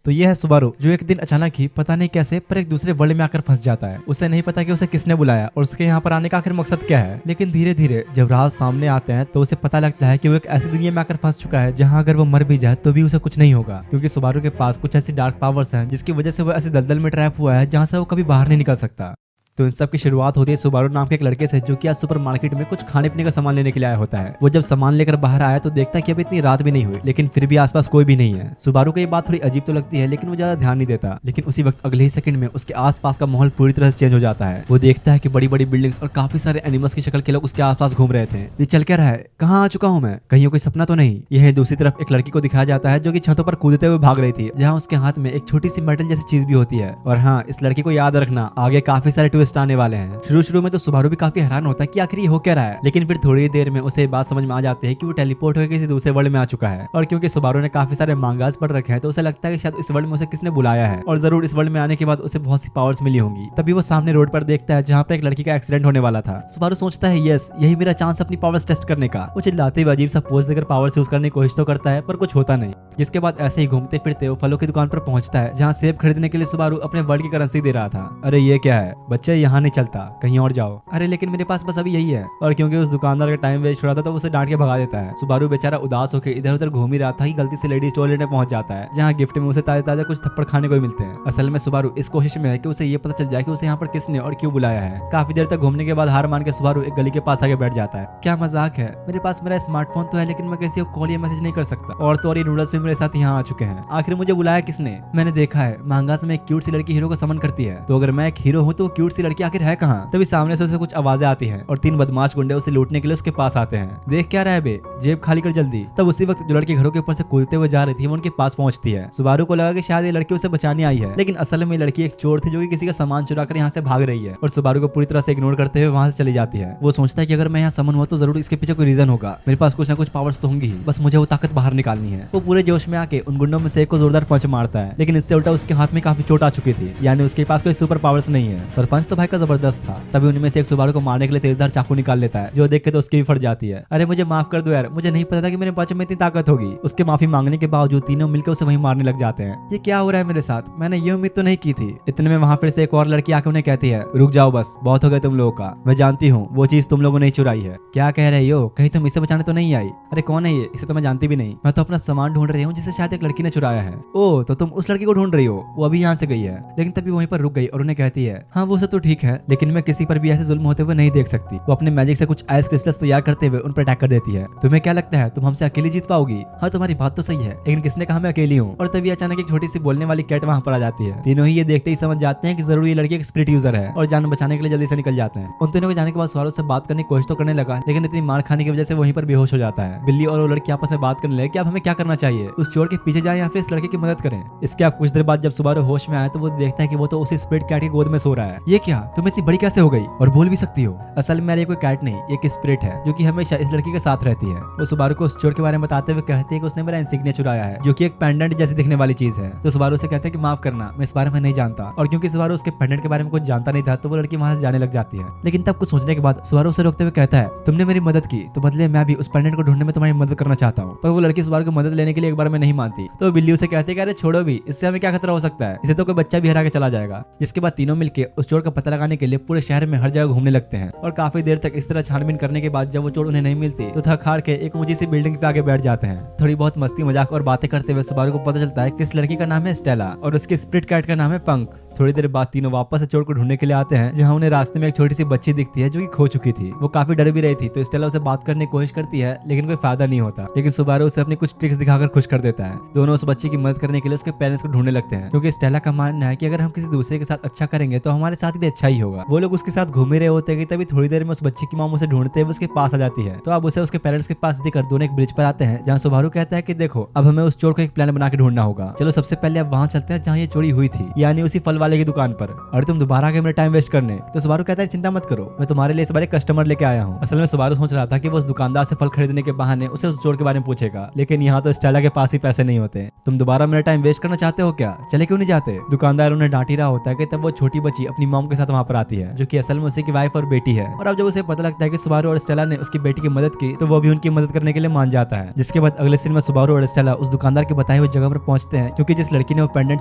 तो ये है सुबारू, जो एक दिन अचानक ही पता नहीं कैसे पर एक दूसरे वर्ल्ड में आकर फंस जाता है। उसे नहीं पता कि उसे किसने बुलाया और उसके यहाँ पर आने का आखिर मकसद क्या है। लेकिन धीरे धीरे जब राज सामने आते हैं तो उसे पता लगता है कि वो एक ऐसी दुनिया में आकर फंस चुका है जहाँ अगर वो मर भी जाए तो भी उसे कुछ नहीं होगा, क्योंकि सुबारू के पास कुछ ऐसी डार्क पावर्स हैं जिसकी वजह से वो ऐसी दलदल में ट्रैप हुआ है जहाँ से वो कभी बाहर नहीं निकल सकता। तो इन सब की शुरुआत होती है सुबारू नाम के एक लड़के से, जो कि आज सुपर मार्केट में कुछ खाने पीने का सामान लेने के लिए आया होता है। वो जब सामान लेकर बाहर आया तो देखता है कि अभी इतनी रात भी नहीं हुई, लेकिन फिर भी आसपास कोई भी नहीं है। सुबारू को ये बात थोड़ी अजीब तो लगती है, लेकिन वो ज्यादा ध्यान नहीं देता। लेकिन उसी वक्त अगले ही सेकंड में उसके आसपास का माहौल पूरी तरह से चेंज हो जाता है। वो देखता है कि बड़ी बड़ी बिल्डिंग्स और काफी सारे एनिमल्स की शक्ल के लोग उसके आसपास घूम रहे थे। ये चल क्या रहा है, कहाँ आ चुका हूँ मैं, कहीं कोई सपना तो नहीं। यह दूसरी तरफ एक लड़की को दिखाया जाता है जो कि छतों पर कूदते हुए भाग रही थी, जहाँ उसके हाथ में एक छोटी सी मेटल जैसी चीज भी होती है। और हाँ, इस लड़की को याद रखना, आगे काफी सारे ट्विस्ट आने वाले हैं। शुरू में तो सुबारू भी काफी हैरान होता है कि आखिर ये हो क्या रहा है, लेकिन फिर थोड़ी देर में उसे बात समझ में आ जाती है कि वो टेलीपोर्ट होकर किसी दूसरे वर्ल्ड में आ चुका है। और क्योंकि सुबारू ने काफी सारे मांगास पढ़ रखे हैं तो उसे लगता है कि शायद इस वर्ल्ड में उसे किसने बुलाया है और जरूर इस वर्ल्ड में आने के बाद उसे बहुत सी पावर्स मिली होंगी। तभी वो सामने रोड पर देखता है जहाँ पर एक लड़की का एक्सीडेंट होने वाला था। सुबारू सोचता है यस, यही मेरा चांस अपनी पावर्स टेस्ट करने का। वो चिल्लाते हुए अजीब सा पोज देकर पावर्स यूज करने की कोशिश तो करता है पर कुछ होता नहीं। जिसके बाद ऐसे ही घूमते फिरते वो फलों की दुकान पर पहुंचता है, जहाँ सेब खरीदने के लिए सुबारू अपने वर्ल्ड की करेंसी दे रहा था। अरे ये क्या है बच्चे, यहाँ नहीं चलता, कहीं और जाओ। अरे लेकिन मेरे पास बस अभी यही है। और क्योंकि उस दुकानदार का टाइम वेस्ट हो रहा था तो उसे डांट के भगा देता है। सुबारू बेचारा उदास होकर इधर उधर घूम ही रहा था कि गलती से लेडी स्टोर लेने पहुंच जाता है, जहाँ गिफ्ट में उसे ताजे ताजे कुछ थप्पड़ खाने को मिलते हैं। असल में सुबारू इस कोशिश में है कि उसे ये पता चल जाए कि उसे यहाँ पर किसने और क्यों बुलाया है। काफी देर तक घूमने के बाद हार मान के सुबारू एक गली के पास आके बैठ जाता है। क्या मजाक है, मेरे पास मेरा स्मार्टफोन तो है लेकिन मैं किसी को कॉल या मैसेज नहीं कर सकता, और तो और ये नूडल्स भी मेरे साथ यहाँ आ चुके हैं। आखिर मुझे बुलाया किसने। मैंने देखा है मांगास में एक क्यूट सी लड़की हीरो को समन करती है, तो अगर मैं एक हीरो हूँ तो क्यूट सी लड़की आखिर है कहाँ। तभी सामने से उसे कुछ आवाजें आती है और 3 बदमाश गुंडे उसे लूटने के लिए उसके पास आते हैं। देख क्या रहा है बे, जेब खाली कर जल्दी। तब उसी वक्त जो लड़की घरों के ऊपर से कूदते हुए जा रही थी वो उनके पास पहुंचती है। सुबारू को लगा कि शायद ये लड़की उसे बचाने आई है, लेकिन असल में ये लड़की एक चोर थी जो कि किसी का सामान चुरा कर यहाँ से भाग रही है और सुबारू को पूरी तरह से इग्नोर करते हुए वहां से चली जाती है। वो सोचता है कि अगर मैं यहाँ समन हुआ तो जरूर इसके पीछे कोई रीजन होगा, मेरे पास कुछ ना कुछ पावर्स तो होंगी ही, बस मुझे वो ताकत बाहर निकालनी है। वो पूरे जोश में आके उन गुंडों में से एक को जोरदार पंच मारता है, लेकिन इससे उल्टा उसके हाथ में काफी चोट आ चुकी थी, यानी उसके पास कोई सुपर पावर्स नहीं है, पर पंच तो भाई का जबरदस्त था। तभी उनमें से एक सुबारू को मारने के लिए तेजदार चाकू निकाल लेता है, जो देख के तो उसकी भी फट जाती है। अरे मुझे माफ कर दो यार, मुझे नहीं पता था कि मेरे पंच में इतनी ताकत होगी। उसके माफी मांगने के बावजूद तीनों मिलकर उसे वहीं मारने लग जाते हैं। ये क्या हो रहा है मेरे साथ, मैंने ये उम्मीद तो नहीं की थी। इतने में वहां फिर से एक और लड़की आके उन्हें कहती है, रुक जाओ बस, बहुत हो गया तुम लोगों का, मैं जानती हूँ वो चीज तुम लोगों ने चुराई है। क्या कह रही हो, कहीं तुम इसे बचाने तो नहीं आई। अरे कौन है ये, इसे तो मैं जानती भी नहीं। मैं तो अपना सामान ढूंढ रही हूँ जिसे शायद एक लड़की ने चुराया है। ओ तो तुम उस लड़की को ढूंढ रही हो, वो अभी यहाँ से गई है। लेकिन तभी वहीं पर रुक गई और उन्हें कहती है, हाँ वो सब तो ठीक है, लेकिन मैं किसी पर भी ऐसे जुल्म होते हुए नहीं देख सकती। वो अपने मैजिक से कुछ आइस क्रिस्टल्स तैयार करते हुए उन पर अटैक कर देती है। तुम्हें क्या लगता है तुम हमसे अकेली जीत पाओगी। हाँ तुम्हारी बात तो सही है, लेकिन किसने कहा मैं अकेली हूँ। और तभी अचानक एक छोटी सी बोलने वाली कैट वहाँ पर आ जाती है। तीनों ही ये देखते ही समझ जाते हैं कि जरूर ये लड़की एक स्पिरिट यूजर है और जान बचाने के लिए जल्दी से निकल जाते हैं। उन तीनों को जाने के बाद सुबारू से बात करने की कोशिश तो करने लगा, लेकिन इतनी मार खाने की वजह से वहीं पर बेहोश हो जाता है। बिल्ली और वो लड़की आपस में बात करने लगे कि अब हमें क्या करना चाहिए, उस चोर के पीछे जाए या फिर इस लड़के की मदद करें। इसके आप कुछ देर बाद जब सुबारू होश में आया तो वो देखता है कि वो तो उसी स्पिरिट कैट की गोद में सो रहा है। ये क्या, तुम इतनी बड़ी कैसे हो गई और बोल भी सकती हो। असल में ये कोई कैट नहीं, एक स्पिरिट है जो कि हमेशा इस लड़की के साथ रहती है। वो सुबारू को उस चोर के बारे में बताते हुए कहती है कि उसने मेरा इंसिग्निया चुराया है, जो कि एक पेंडेंट जैसी दिखने वाली चीज है। तो सुबारू से कहते हैं कि माफ करना, मैं इस बारे में नहीं जानता। और क्योंकि सुबारू उसके पेंडेंट के बारे में कुछ जानता नहीं था तो वो लड़की वहां से जाने लग जाती है। लेकिन तब कुछ सोचने के बाद सुबारू उसे रोकते हुए कहता है, तुमने मेरी मदद की तो बदले मैं भी उस पेंडेंट को ढूंढने में तुम्हारी मदद करना चाहता हूँ। पर वो लड़की सुबारू की मदद लेने के लिए एक बार में नहीं मानती। तो बिल्ली उसे कहती है कि अरे छोड़ो भी, इससे हमें क्या खतरा हो सकता है, इसे तो कोई बच्चा भी हरा के चला जाएगा। जिसके बाद तीनों मिलकर उस चोर का पता लगाने के लिए पूरे शहर में हर जगह घूमने लगते हैं। और काफी देर तक इस तरह छानबीन करने के बाद जब वो चोर उन्हें नहीं मिलती तो थक हार के एक ऊंची सी बिल्डिंग पे आगे बैठ जाते हैं। थोड़ी बहुत मस्ती मजाक और बातें करते हुए सुबारू को पता चलता है कि इस लड़की का नाम है स्टेला और उसके स्प्रिट कैट का नाम है पंख। थोड़ी देर बाद तीनों वापस चोर को ढूंढने के लिए आते हैं, जहां उन्हें रास्ते में एक छोटी सी बच्ची दिखती है जो कि खो चुकी थी। वो काफी डर भी रही थी तो स्टेला उसे बात करने की कोशिश करती है, लेकिन कोई फायदा नहीं होता। लेकिन सुबारू उसे अपनी कुछ ट्रिक्स दिखाकर खुश कर देता है। दोनों उस बच्ची की मदद करने के लिए उसके पेरेंट्स को ढूंढने लगते हैं, क्योंकि स्टेला का मानना है कि अगर हम किसी दूसरे के साथ अच्छा करेंगे तो हमारे साथ भी अच्छा ही होगा। वो लोग उसके साथ घूम ही रहे होते हैं, तभी थोड़ी देर में उस बच्ची की मॉम उसे ढूंढते हुए उसके पास आ जाती है। तो अब उसे उसके पेरेंट्स के पास देकर दोनों एक ब्रिज पर आते हैं, जहाँ सुबारू कहता है कि देखो अब हमें उस चोर को एक प्लान बना के ढूंढना होगा। चलो सबसे पहले अब वहाँ चलते हैं जहाँ ये चोरी हुई थी, यानी उसी फल वाले की दुकान पर और तुम दोबारा आ गए मेरा टाइम वेस्ट करने। तो सुबारू कहता है चिंता मत करो, मैं तुम्हारे लिए इस बार एक कस्टमर लेके आया हूँ। असल में सुबारू सोच रहा था कि वो उस दुकानदार से फल खरीदने के बहाने उसे उस स्टोर के बारे में पूछेगा, लेकिन यहाँ तो स्टेला के पास ही पैसे नहीं होते। तुम दोबारा मेरा टाइम वेस्ट करना चाहते हो क्या? चले क्यों नहीं जाते? दुकानदार उन्हें डांट ही रहा होता है कि तब वो छोटी बच्ची अपनी मॉम के साथ वहाँ पर आती है, जो कि असल में उसी की वाइफ और बेटी है। और अब जब उसे पता लगता है कि सुबारू और स्टेला ने उसकी बेटी की मदद की, तो वो भी उनकी मदद करने के लिए मान जाता है। जिसके बाद अगले सीन में सुबारू और स्टेला उस दुकानदार के बताए हुए जगह पर पहुंचते हैं, क्योंकि जिस लड़की ने वो पेंडेंट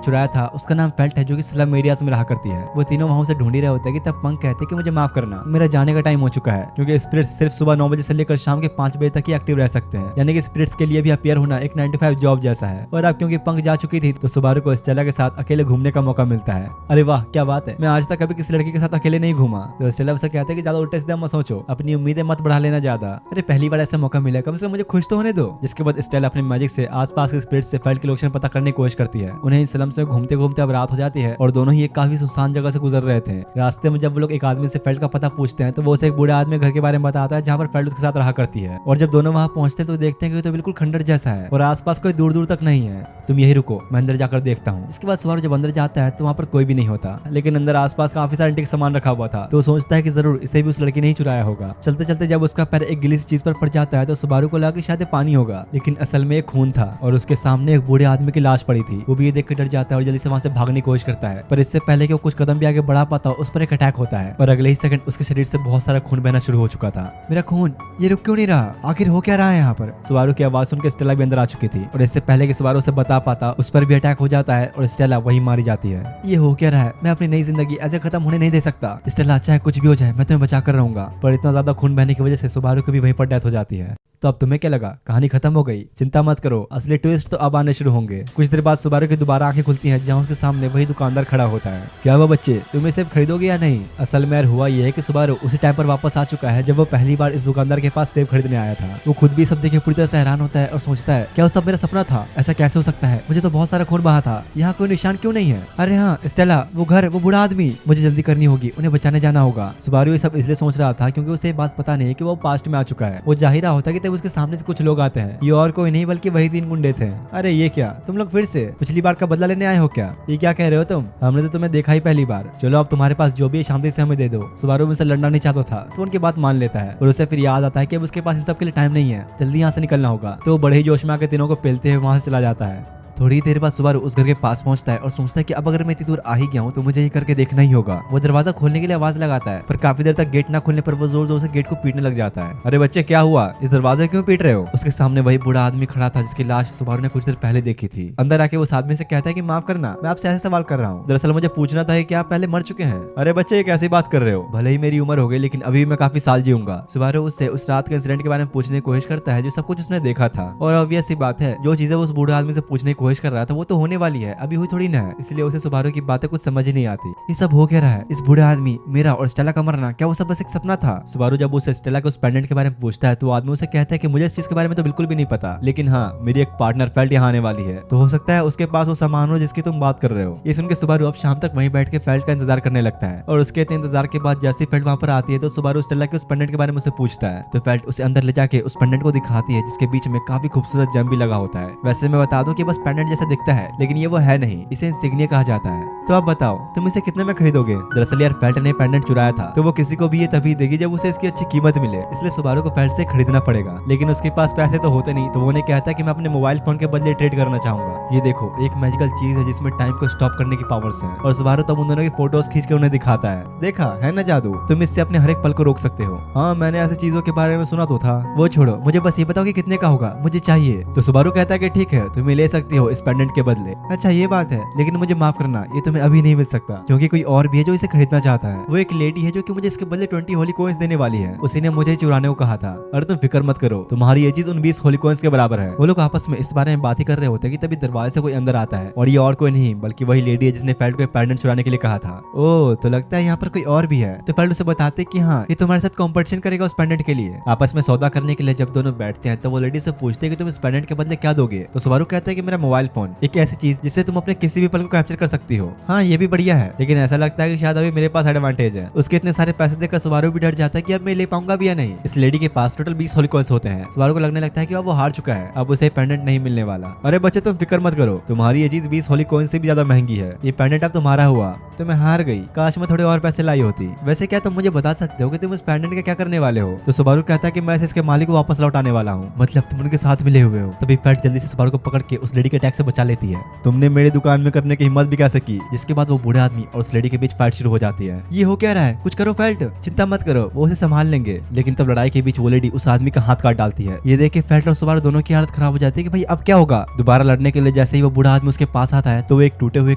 चुराया था उसका नाम फेल्ट है, जो कि स्लम एरियाज में रहा करती है। वो तीनों वहां से ढूंढ ही रहे होते हैं कि तब पंक कहते हैं कि मुझे माफ करना, मेरा जाने का टाइम हो चुका है, क्योंकि स्पिरिट्स सिर्फ सुबह 9 बजे से लेकर शाम के 5 बजे तक ही एक्टिव रह सकते हैं। यानी कि स्पिरिट्स के लिए भी अपीयर होना एक 9 to 5 जॉब जैसा है। और अब क्योंकि पंक जा चुकी थी, तो सुबारू को स्टेला के साथ अकेले घूमने का मौका मिलता है। अरे वाह क्या बात है, मैं आज तक कभी किसी लड़की के साथ अकेले नहीं घूमा। तो स्टेला उसे कहते हैं कि ज्यादा उल्टे सीधा मत सोचो, अपनी उम्मीदें मत बढ़ा लेना ज्यादा। अरे पहली बार ऐसा मौका मिला, कम से कम मुझे खुश तो होने दो। जिसके बाद स्टेला अपने मैजिक से आसपास के स्पिरिट्स से फेल्ट की लोकेशन पता करने की कोशिश करती है। उन्हें इन स्लम्स में घूमते घूमते अब रात हो जाती है और दोनों ही एक काफी सुनसान जगह से गुजर रहे थे। रास्ते में जब वो लोग एक आदमी से फेल्ट का पता पूछते हैं, तो वो उसे एक बूढ़े आदमी घर के बारे में बताता है जहाँ पर फेल्ट उसके साथ रहा करती है। और जब दोनों वहाँ पहुंचते हैं तो देखते हैं कि तो बिल्कुल खंडर जैसा है और आसपास कोई दूर दूर तक नहीं है। तुम यही रुको, मैं अंदर जाकर देखता हूँ। इसके बाद सुबारू जब अंदर जाता है तो वहाँ पर कोई भी नहीं होता, लेकिन अंदर आसपास काफी सारा एंटीक सामान रखा हुआ था। तो वो सोचता है कि जरूर इसे भी उस लड़की ने ही चुराया होगा। चलते चलते जब उसका पैर एक गिली सी चीज पर पड़ जाता है तो सुबारू को लगा कि शायद पानी होगा, लेकिन असल में एक खून था और उसके सामने एक बूढ़े आदमी की लाश पड़ी थी। वो भी ये देख कर डर जाता है और जल्दी से वहाँ से भागने की कोशिश करता है, पर इससे पहले कि वो कुछ कदम भी आगे बढ़ा पाता उस पर एक अटैक होता है और अगले ही सेकंड उसके शरीर से बहुत सारा खून बहना शुरू हो चुका था। मेरा खून ये रुक क्यों नहीं रहा? आखिर हो क्या रहा है यहाँ पर? सुबारू की आवाज सुनकर स्टेला भी अंदर आ चुकी थी और इससे पहले कि सुबारू उसे बता पाता उस पर भी अटैक हो जाता है और स्टेला वही मारी जाती है। ये हो क्या रहा है? मैं अपनी नई जिंदगी ऐसे खत्म होने नहीं दे सकता। स्टेला चाहे कुछ भी हो जाए मैं तुम्हें बचा कर रहूंगा। पर इतना ज्यादा खून बहने की वजह से सुबारू को भी वहीं पर डेथ हो जाती है। तो अब तुम्हें क्या लगा, कहानी खत्म हो गई? चिंता मत करो, असली ट्विस्ट तो अब आने शुरू होंगे। कुछ देर बाद सुबारू की दोबारा आंखें खुलती हैं जहां उसके सामने वही दुकानदार खड़ा होता है। क्या हुआ बच्चे, तुम इसे खरीदोगे या नहीं? असल में यार हुआ ये है कि सुबारू उसी टाइम पर वापस आ चुका है जब वो पहली बार इस दुकानदार के पास सेब खरीदने आया था। वो खुद भी सब देखे पूरी तरह से हैरान होता है और सोचता है क्या वो सब मेरा सपना था? ऐसा कैसे हो सकता है? मुझे तो बहुत सारा खून बहा था, यहाँ कोई निशान क्यों नहीं है? अरे हाँ स्टेला, वो घर, वो बूढ़ा आदमी, मुझे जल्दी करनी होगी, उन्हें बचाने जाना होगा। सुबारू ये सब इसलिए सोच रहा था क्योंकि उसे बात पता नहीं कि वो पास्ट में आ चुका है। वो जाहिर होता है कि तब उसके सामने से कुछ लोग आते हैं, ये और कोई नहीं बल्कि वही 3 गुंडे थे। अरे ये क्या, तुम लोग फिर से पिछली बार का बदला लेने आए हो क्या? ये क्या कह रहे हो तुम? हमने तो तुम्हें देखा ही पहली बार। चलो अब तुम्हारे पास जो भी है शांति से हमें दे दो। सुबारू मुझसे लड़ना नहीं चाहता था तो उनकी बात मान लेता है और उसे फिर याद आता है कि अब उसके पास इन सब के लिए टाइम नहीं है, जल्दी यहाँ से निकलना होगा। तो वो बड़े ही जोश में आकर तीनों को पेलते हुए वहां से चला जाता है। थोड़ी देर बाद सुबारू उस घर के पास पहुंचता है और सोचता है कि अब अगर मैं इतनी दूर आ ही गया हूं तो मुझे ये करके देखना ही होगा। वो दरवाजा खोलने के लिए आवाज लगाता है, पर काफी देर तक गेट ना खोलने पर वो जोर जोर से गेट को पीटने लग जाता है। अरे बच्चे क्या हुआ, इस दरवाजे क्यों पीट रहे हो? उसके सामने वही बूढ़ा आदमी खड़ा था जिसकी लाश सुबारू ने कुछ देर पहले देखी थी। अंदर आके उस आदमी से कहता है कि माफ करना, मैं आपसे ऐसे सवाल कर रहा हूँ, दरअसल मुझे पूछना था कि आप पहले मर चुके हैं। अरे बच्चे ये कैसी बात कर रहे हो, भले ही मेरी उम्र हो गई लेकिन अभी मैं काफी साल जीऊंगा। सुबारू उससे उस रात के इंसिडेंट के बारे में पूछने की कोशिश करता है जो सब कुछ उसने देखा था। और ऑब्वियस सी बात है, जो चीजें उस बूढ़े आदमी से पूछने की कोशिश कर रहा था वो तो होने वाली है, अभी हुई थोड़ी ना है, इसलिए उसे सुबारू की बातें कुछ समझ ही नहीं आती। ये सब हो क्या रहा है? इस बूढ़े आदमी, मेरा और स्टेला का मरना, क्या वो सब बस एक सपना था? सुबारू जब उसे स्टेला के उस पेंडेंट के बारे में पूछता है तो आदमी उसे कहता है कि मुझे इस चीज के बारे में तो बिल्कुल भी नहीं पता, लेकिन हाँ मेरी एक पार्टनर फेल्ट यहाँ आने वाली है, तो हो सकता है उसके पास वो सामान हो जिसकी तुम बात कर रहे हो। ये सुनकर सुबारू अब शाम तक वहीं बैठ के फेल्ट का इंतजार करने लगता है और उसके इंतजार के बाद जैसे फेल्ट वहां पर आती है तो सुबारू स्टेला के उस पेंडेंट के बारे में उसे पूछता है। तो फेल्ट उसे अंदर ले जाके उस पेंडेंट को दिखाती है जिसके बीच में काफी खूबसूरत जेम भी लगा होता है। वैसे मैं बता दूं कि बस पेंडेंट जैसा दिखता है लेकिन ये वो है नहीं, इसे इंसिग्निया कहा जाता है। तो अब बताओ तुम इसे कितने में खरीदोगे? दरअसल यार फेल्ट ने पेंडेंट चुराया था तो वो किसी को भी ये तभी देगी जब उसे इसकी अच्छी कीमत मिले, इसलिए सुबारू को फेल्ट से खरीदना पड़ेगा। लेकिन उसके पास पैसे तो होते नहीं, तो वो उन्हें कहता है कि मैं अपने मोबाइल फोन के बदले ट्रेड करना चाहूंगा। ये देखो एक मैजिकल चीज है जिसमें टाइम को स्टॉप करने की पावर्स हैं। और सुबारू तब उन दोनों की फोटोज खींच के उन्हें दिखाता है, देखा है ना जादू, तुम इससे अपने हर एक पल को रोक सकते हो। हाँ मैंने ऐसी चीजों के बारे में सुना तो था, वो छोड़ो, मुझे बस ये बताओ कि कितने का होगा, मुझे चाहिए। तो सुबारू कहता है कि ठीक है तुम्हें ले सकती हो इस पेंडेंट के बदले। अच्छा ये बात है, लेकिन मुझे माफ करना, ये तुम्हें अभी नहीं मिल सकता क्योंकि कोई और भी है जो इसे खरीदना चाहता है। वो एक लेडी है जो कि मुझे इसके बदले 20 होली कॉइंस देने वाली है, उसी ने मुझे चुराने को कहा था। और तुम फिक्र मत करो, तुम्हारी ये चीज उन 20 होली कॉइंस के बराबर है। वो लोग आपस में इस बारे में बात ही कर रहे होते हैं कि तभी दरवाजे से कोई अंदर आता है और ये और कोई नहीं बल्कि वही लेडी है जिसने फेल्ट को पेंडेंट चुराने के लिए कहा था। ओह तो लगता है यहाँ पर कोई और भी है। तो फेल्ट उसे बताते कि हाँ ये तुम्हारे साथ कॉम्पिटिशन करेगा उस पेंडेंट के लिए। आपस में सौदा करने के लिए जब दोनों बैठते हैं तो वो लेडी से पूछते हैं कि तुम इस पेंडेंट के बदले क्या दोगे? तो सुबारू कहता है कि मेरा मोबाइल फोन, एक ऐसी चीज जिससे तुम अपने किसी भी पल को कैप्चर कर सकती हो। हाँ ये भी बढ़िया है, लेकिन ऐसा लगता है कि शायद अभी मेरे पास एडवांटेज है। उसके इतने सारे पैसे देखकर सुबारू भी डर जाता है कि अब मैं ले पाऊंगा भी या नहीं। इस लेडी के पास टोटल 20 होली कॉइंस होते हैं। सुबारू को लगने लगता है कि अब वो हार चुका है, अब उसे पेंडेंट नहीं मिलने वाला। अरे बच्चे तुम फिक्र मत करो, तुम्हारी ये चीज 20 होली कॉइंस से भी ज्यादा महंगी है। ये पेंडेंट अब तुम्हारा हुआ, तो मैं हार गई। काश मैं थोड़े और पैसे लाई होती। वैसे क्या तुम मुझे बता सकते हो कि तुम इस पेंडेंट का क्या करने वाले हो? तो सुबारू कहता है कि मैं इसके मालिक को वापस लौटाने वाला हूँ। मतलब तुम उनके साथ मिले हुए हो। तभी फेल्ट जल्दी से सुबारू को पकड़ के उस लेडी के अटैक से बचा लेती है। तुमने मेरी दुकान में करने की हिम्मत भी कैसे की? जिसके बाद वो बूढ़े आदमी और उस लेडी के बीच फाइट शुरू हो जाती है। ये हो क्या रहा है? कुछ करो फेल्ट, चिंता मत करो, वो उसे संभाल लेंगे। लेकिन तब लड़ाई के बीच वो लेडी उस आदमी का हाथ काट डालती है। ये देख के फेल्ट और सुबारू दोनों की हालत खराब हो जाती है कि भाई अब क्या होगा। दोबारा लड़ने के लिए जैसे ही वो बूढ़ा आदमी उसके पास आता है तो वो एक टूटे हुए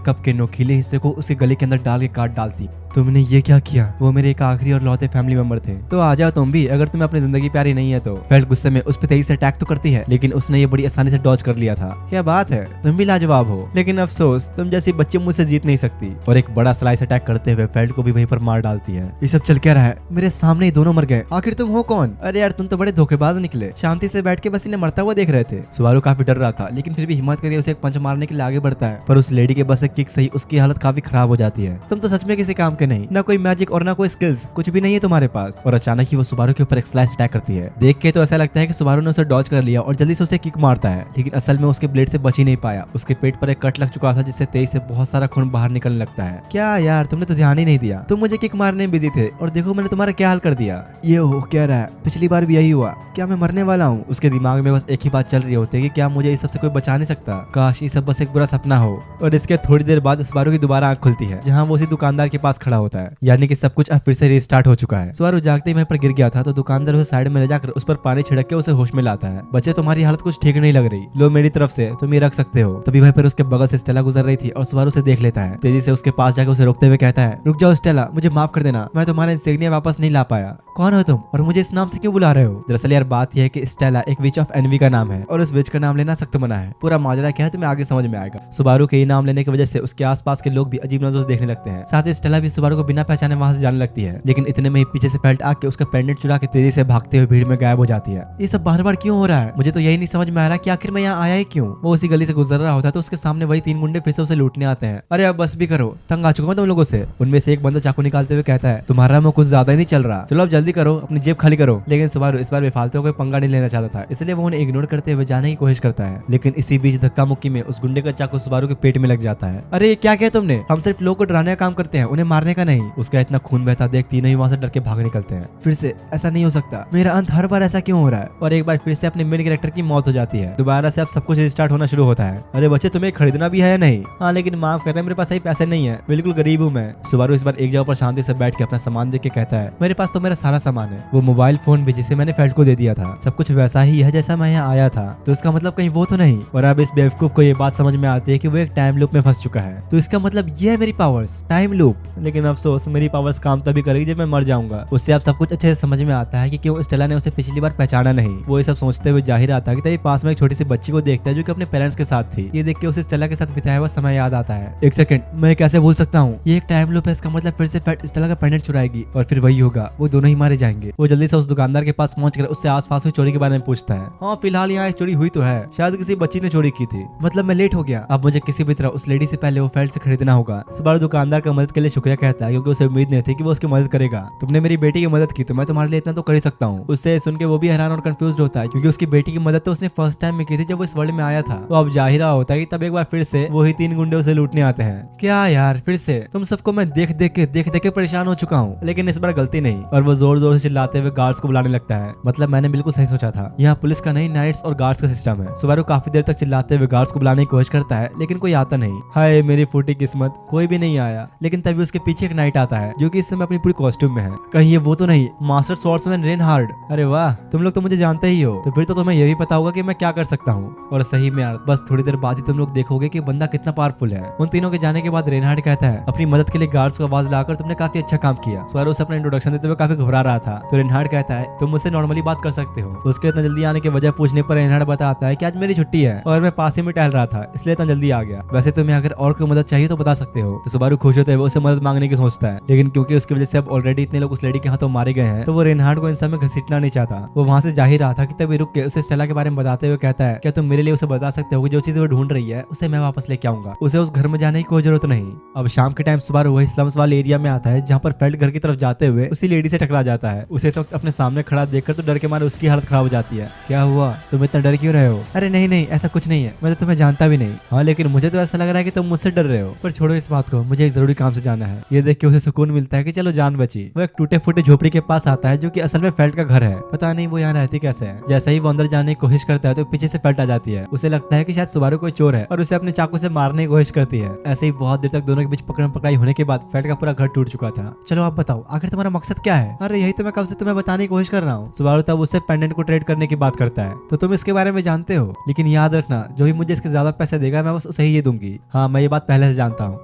कप के नोकीले हिस्से को उसके गले के अंदर डाल के काट डालती। तुमने ये क्या किया? वो मेरे एक आखिरी और लौते फैमिली मेंबर थे, तो आ जाओ तुम भी, अगर तुम्हें अपनी जिंदगी प्यारी नहीं है तो। फेल्ट गुस्से में उस पे तेजी से अटैक तो करती है, लेकिन उसने ये बड़ी आसानी से डॉज कर लिया था। क्या बात है, तुम भी लाजवाब हो, लेकिन अफसोस तुम जैसी बच्चे मुझसे जीत नहीं सकती। और एक बड़ा स्लाइस अटैक करते हुए फेल्ट को भी वहीं पर मार डालती है। ये सब चल क्या रहा है? मेरे सामने ही दोनों मर गए, आखिर तुम हो कौन? अरे यार तुम तो बड़े धोखेबाज निकले, शांति से बैठ के बस इन्हें मरता हुआ देख रहे थे। सुबारू काफी डर रहा था, लेकिन फिर भी हिम्मत करके उसे एक पंच मारने के लिए आगे बढ़ता है, पर उस लेडी के बस एक किक सही उसकी हालत काफी खराब हो जाती है। तुम तो सच में किसी काम के नहीं, ना कोई मैजिक और ना कोई स्किल्स, कुछ भी नहीं है तुम्हारे पास। और अचानक ही वो सुबारू के ऊपर एक स्लाइस अटैक करती है। देख के तो ऐसा लगता है कि सुबारू ने उसे डॉज कर लिया और जल्दी से उसे किक मारता है, लेकिन असल में उसके ब्लेड से बच ही नहीं पाया। उसके पेट पर एक कट लग चुका था, जिससे तेज से बहुत सारा खून बाहर निकलने लगता है। क्या यार तुमने तो ध्यान ही नहीं दिया, तुम मुझे किक मारने में बिजी थे और देखो मैंने तुम्हारा क्या हाल कर दिया। ये हो क्या रहा है? पिछली बार भी यही हुआ, क्या मैं मरने वाला हूँ? उसके दिमाग में बस एक ही बात चल रही होती है कि क्या मुझे इस सबसे कोई बचा नहीं सकता? काश ये सब बस एक बुरा सपना हो। और इसके थोड़ी देर बाद सुबारू की दोबारा आंख खुलती है, जहाँ वो उसी दुकानदार के पास खड़ा होता है, यानी कि सब कुछ अब फिर से रिस्टार्ट हो चुका है। सुबारू जागते ही वहीं पर गिर गया था, तो दुकानदार उसे साइड में ले जाकर उस पर पानी छिड़क के उसे होश में लाता है। बच्चे तुम्हारी हालत कुछ ठीक नहीं लग रही, लो मेरी तरफ से तुम ये रख सकते हो। तभी वहीं पर उसके बगल से स्टेला गुजर रही थी और सुबारू उसे देख लेता है। तेजी से उसके पास जाकर उसे रोकते हुए कहता है, रुक जाओ स्टेला, मुझे माफ कर देना, मैं तुम्हारा इंसिग्निया वापस नहीं ला पाया। कौन हो तुम और मुझे इस नाम से क्यों बुला रहे हो? दरअसल यार बात यह है कि स्टेला एक विच ऑफ एनवी का नाम है और उस विच का नाम लेना सख्त मना है। पूरा माजरा क्या है तुम्हें आगे समझ में आएगा। सुबारू के नाम लेने की वजह से उसके आसपास के लोग भी अजीब नजरों से देखने लगते हैं। साथ ही स्टेला भी सुबारू को बिना पहचाने वहां से जाने लगती है, लेकिन इतने में ही पीछे से फेल्ट आके उसका पेंडेंट चुरा के तेजी से भागते हुए भीड़ में गायब हो जाती है। ये सब बार बार क्यों हो रहा है? मुझे तो यही नहीं समझ में आ रहा कि आखिर मैं यहाँ आया ही क्यों। वो उसी गली से गुजर रहा होता है तो उसके सामने वही 3 गुंडे फिर से उसे लूटने आते हैं। अरे अब बस भी करो, तंग आ चुका मैं तुम लोगों से। उनमें से एक बंदा चाकू निकालते हुए कहता है, तुम्हारा मुंह कुछ ज्यादा ही नहीं चल रहा, चलो अब जल्दी करो, अपनी जेब खाली करो। लेकिन सुबारू इस बार बेफालतू कोई पंगा नहीं लेना चाहता था, इसलिए वो उन्हें इग्नोर करते हुए जाने की कोशिश करता है। लेकिन इसी बीच धक्का मुक्की में उस गुंडे का चाकू सुबारू के पेट में लग जाता है। अरे क्या किया तुमने? हम सिर्फ लोग को डराने का काम करते हैं, उन्हें मारने का नहीं। उसका इतना खून बहता देख तीनों ही वहां से डर के भाग निकलते हैं। फिर से ऐसा नहीं हो सकता, मेरा अंत हर बार ऐसा क्यों हो रहा है? और एक बार फिर से अपने मेन कैरेक्टर की मौत हो जाती है। दोबारा से अब सब कुछ रिस्टार्ट होना शुरू होता है। अरे बच्चे तुम्हें खरीदना भी है या नहीं? हाँ लेकिन माफ करना, मेरे पास सही पैसे नहीं है, बिल्कुल गरीब हूँ मैं। सुबारू इस बार एक जगह पर शांति से बैठ के अपना सामान देख के कहता है, मेरे पास तो मेरा सारा सामान है, वो मोबाइल फोन भी जिसे मैंने फेल्ट को दे दिया था, सब कुछ वैसा ही है जैसा मैं यहाँ आया था। तो इसका मतलब कहीं वो तो नहीं? और अब इस बेवकूफ को ये बात समझ में आती है कि वो एक टाइम लूप में फंस चुका है। तो इसका मतलब ये है मेरी पावर्स, टाइम लूप। लेकिन अफसोस मेरी पावर्स काम तभी करेगी जब मैं मर जाऊंगा। उससे अब सब कुछ अच्छे से समझ में आता है कि क्यों स्टेला ने उसे पिछली बार पहचाना नहीं। वो ये सब सोचते हुए जाहिर आता है कि तभी पास में एक छोटी सी बच्ची को देखता है जो कि अपने पेरेंट्स के साथ थी। ये देख के उसे स्टेला के साथ बिताया हुआ समय याद आता है। एक सेकंड, मैं कैसे भूल सकता हूँ? ये एक टाइम लूप है, इसका मतलब फिर से स्टेला का पेंडेंट चुराएगी और फिर वही होगा, वो दोनों ही मारे जाएंगे। वो जल्दी से उस दुकानदार के पास पहुंचकर उससे आसपास हुई चोरी के बारे में पूछता है। हाँ फिलहाल यहाँ एक चोरी हुई तो है, शायद किसी बच्ची ने चोरी की थी, मतलब मैं लेट हो गया, अब मुझे किसी भी तरह उस लेडी से पहले वो फेल्ट से खरीदना होगा। सुबारू दुकानदार का मदद के लिए शुक्रिया कहता है, क्योंकि उसे उम्मीद नहीं थी कि वो उसकी मदद करेगा। तुमने मेरी बेटी की मदद की तो मैं तुम्हारे लिए इतना तो कर ही सकता हूँ। उससे सुन के वो भी हैरान और कंफ्यूज होता है, क्योंकि उसकी बेटी की मदद तो उसने फर्स्ट टाइम में की थी जब वो इस वर्ल्ड में आया था। वो अब जाहिर होता है कि तब एक बार फिर से वही 3 गुंडे उसे लूटने आते हैं। क्या यार फिर से? तुम सबको मैं देख देख के परेशान हो चुका हूँ, लेकिन इस बार गलती नहीं। और वो जोर जोर से चिल्लाते हुए गार्ड्स को बुलाने लगता है। मतलब मैंने बिल्कुल सही सोचा था, यहाँ पुलिस का नहीं नाइट्स और गार्ड्स का सिस्टम है। सुबारू काफी देर तक चिल्लाते हुए गार्ड्स को बुलाने की कोशिश करता है, लेकिन कोई आता नहीं। हाय मेरी फूटी किस्मत, कोई भी नहीं आया। लेकिन तभी उसके पीछे एक नाइट आता है जो कि इस समय अपनी पूरी कॉस्ट्यूम में है। कहीं ये वो तो नहीं मास्टर स्वॉर्ड्समैन रेनहार्ड? अरे वाह, तुम लोग तो मुझे जानते ही हो, तो फिर तो तुम्हें ये भी पता होगा कि मैं क्या कर सकता हूँ। और सही में यार बस थोड़ी देर बाद ही तुम लोग देखोगे कि बंदा कितना पावरफुल है। उन तीनों के जाने के बाद रेनहार्ड कहता है, अपनी मदद के लिए गार्ड्स को आवाज लाकर तुमने काफी अच्छा काम किया। सुबारू से अपना इंट्रोडक्शन देते हुए काफी घबरा रहा था, तो रेनहार्ड कहता है, तुम मुझसे नॉर्मली बात कर सकते हो। उसके इतना जल्दी आने की वजह पूछने पर रेनहार्ड बताता है कि आज मेरी छुट्टी है और मैं पास ही में टहल रहा था, इसलिए इतना जल्दी आ गया। वैसे तुम्हें अगर और कोई मदद चाहिए तो बता सकते हो। तो सुबारू खुश होते हुए उससे मदद मांगने की सोचता है, लेकिन क्योंकि उसकी वजह से अब ऑलरेडी इतने लोग उस लेडी के हाथों मारे गए हैं, तो वो रेनहार्ड को इन सब में घसीटना नहीं चाहता। वो वहां से जा ही रहा था कि तभी रुक के उसे स्टेला के बारे में बताते हुए कहता है, क्या तुम मेरे लिए उसे बता सकते हो क्योंकि जो चीज वो ढूंढ रही है उसे मैं वापस लेके आऊंगा, उसे उस घर में जाने की कोई जरूरत नहीं। अब शाम के टाइम सुबारू वही स्लम्स वाले एरिया में आता है जहाँ पर फेल्ट घर की तरफ जाते हुए उसी लेडी से टकरा जाता है। उसे इस वक्त अपने सामने खड़ा देखकर तो डर के मारे उसकी हालत खराब हो जाती है। क्या हुआ, तुम इतना डर क्यों रहे हो? अरे नहीं नहीं, ऐसा कुछ नहीं है, मैं तो तुम्हें जानता भी नहीं। हाँ लेकिन मुझे तो ऐसा लग रहा है कि तुम मुझसे डर रहे हो। पर छोड़ो इस बात को, मुझे एक जरूरी काम से जाना है। ये देख के उसे सुकून मिलता है कि चलो जान बची। वो एक टूटे फूटे झोपड़ी के पास आता है जो कि असल में फेल्ट का घर है। पता नहीं वो यहाँ रहती कैसे है। जैसे ही वो अंदर जाने की कोशिश करता है तो पीछे से फेल्ट आ जाती है। उसे लगता है कि शायद सुबारू कोई चोर है और उसे अपने चाकू से मारने की कोशिश करती है। ऐसे ही बहुत देर तक दोनों के बीच पकड़म पकड़ाई होने के बाद फेल्ट का पूरा घर टूट चुका था। चलो आप बताओ आखिर तुम्हारा मकसद क्या है? अरे यही तो मैं कब से तुम्हें बताने की कोशिश कर रहा हूँ। सुबारू तब उससे पेंडेंट को ट्रेड करने की बात करता है। तो तुम इसके बारे में जानते हो, लेकिन याद रखना जो भी मुझे इसके ज्यादा पैसे देगा मैं बस उसे ही ये दूंगी। हाँ मैं ये बात पहले से जानता हूँ।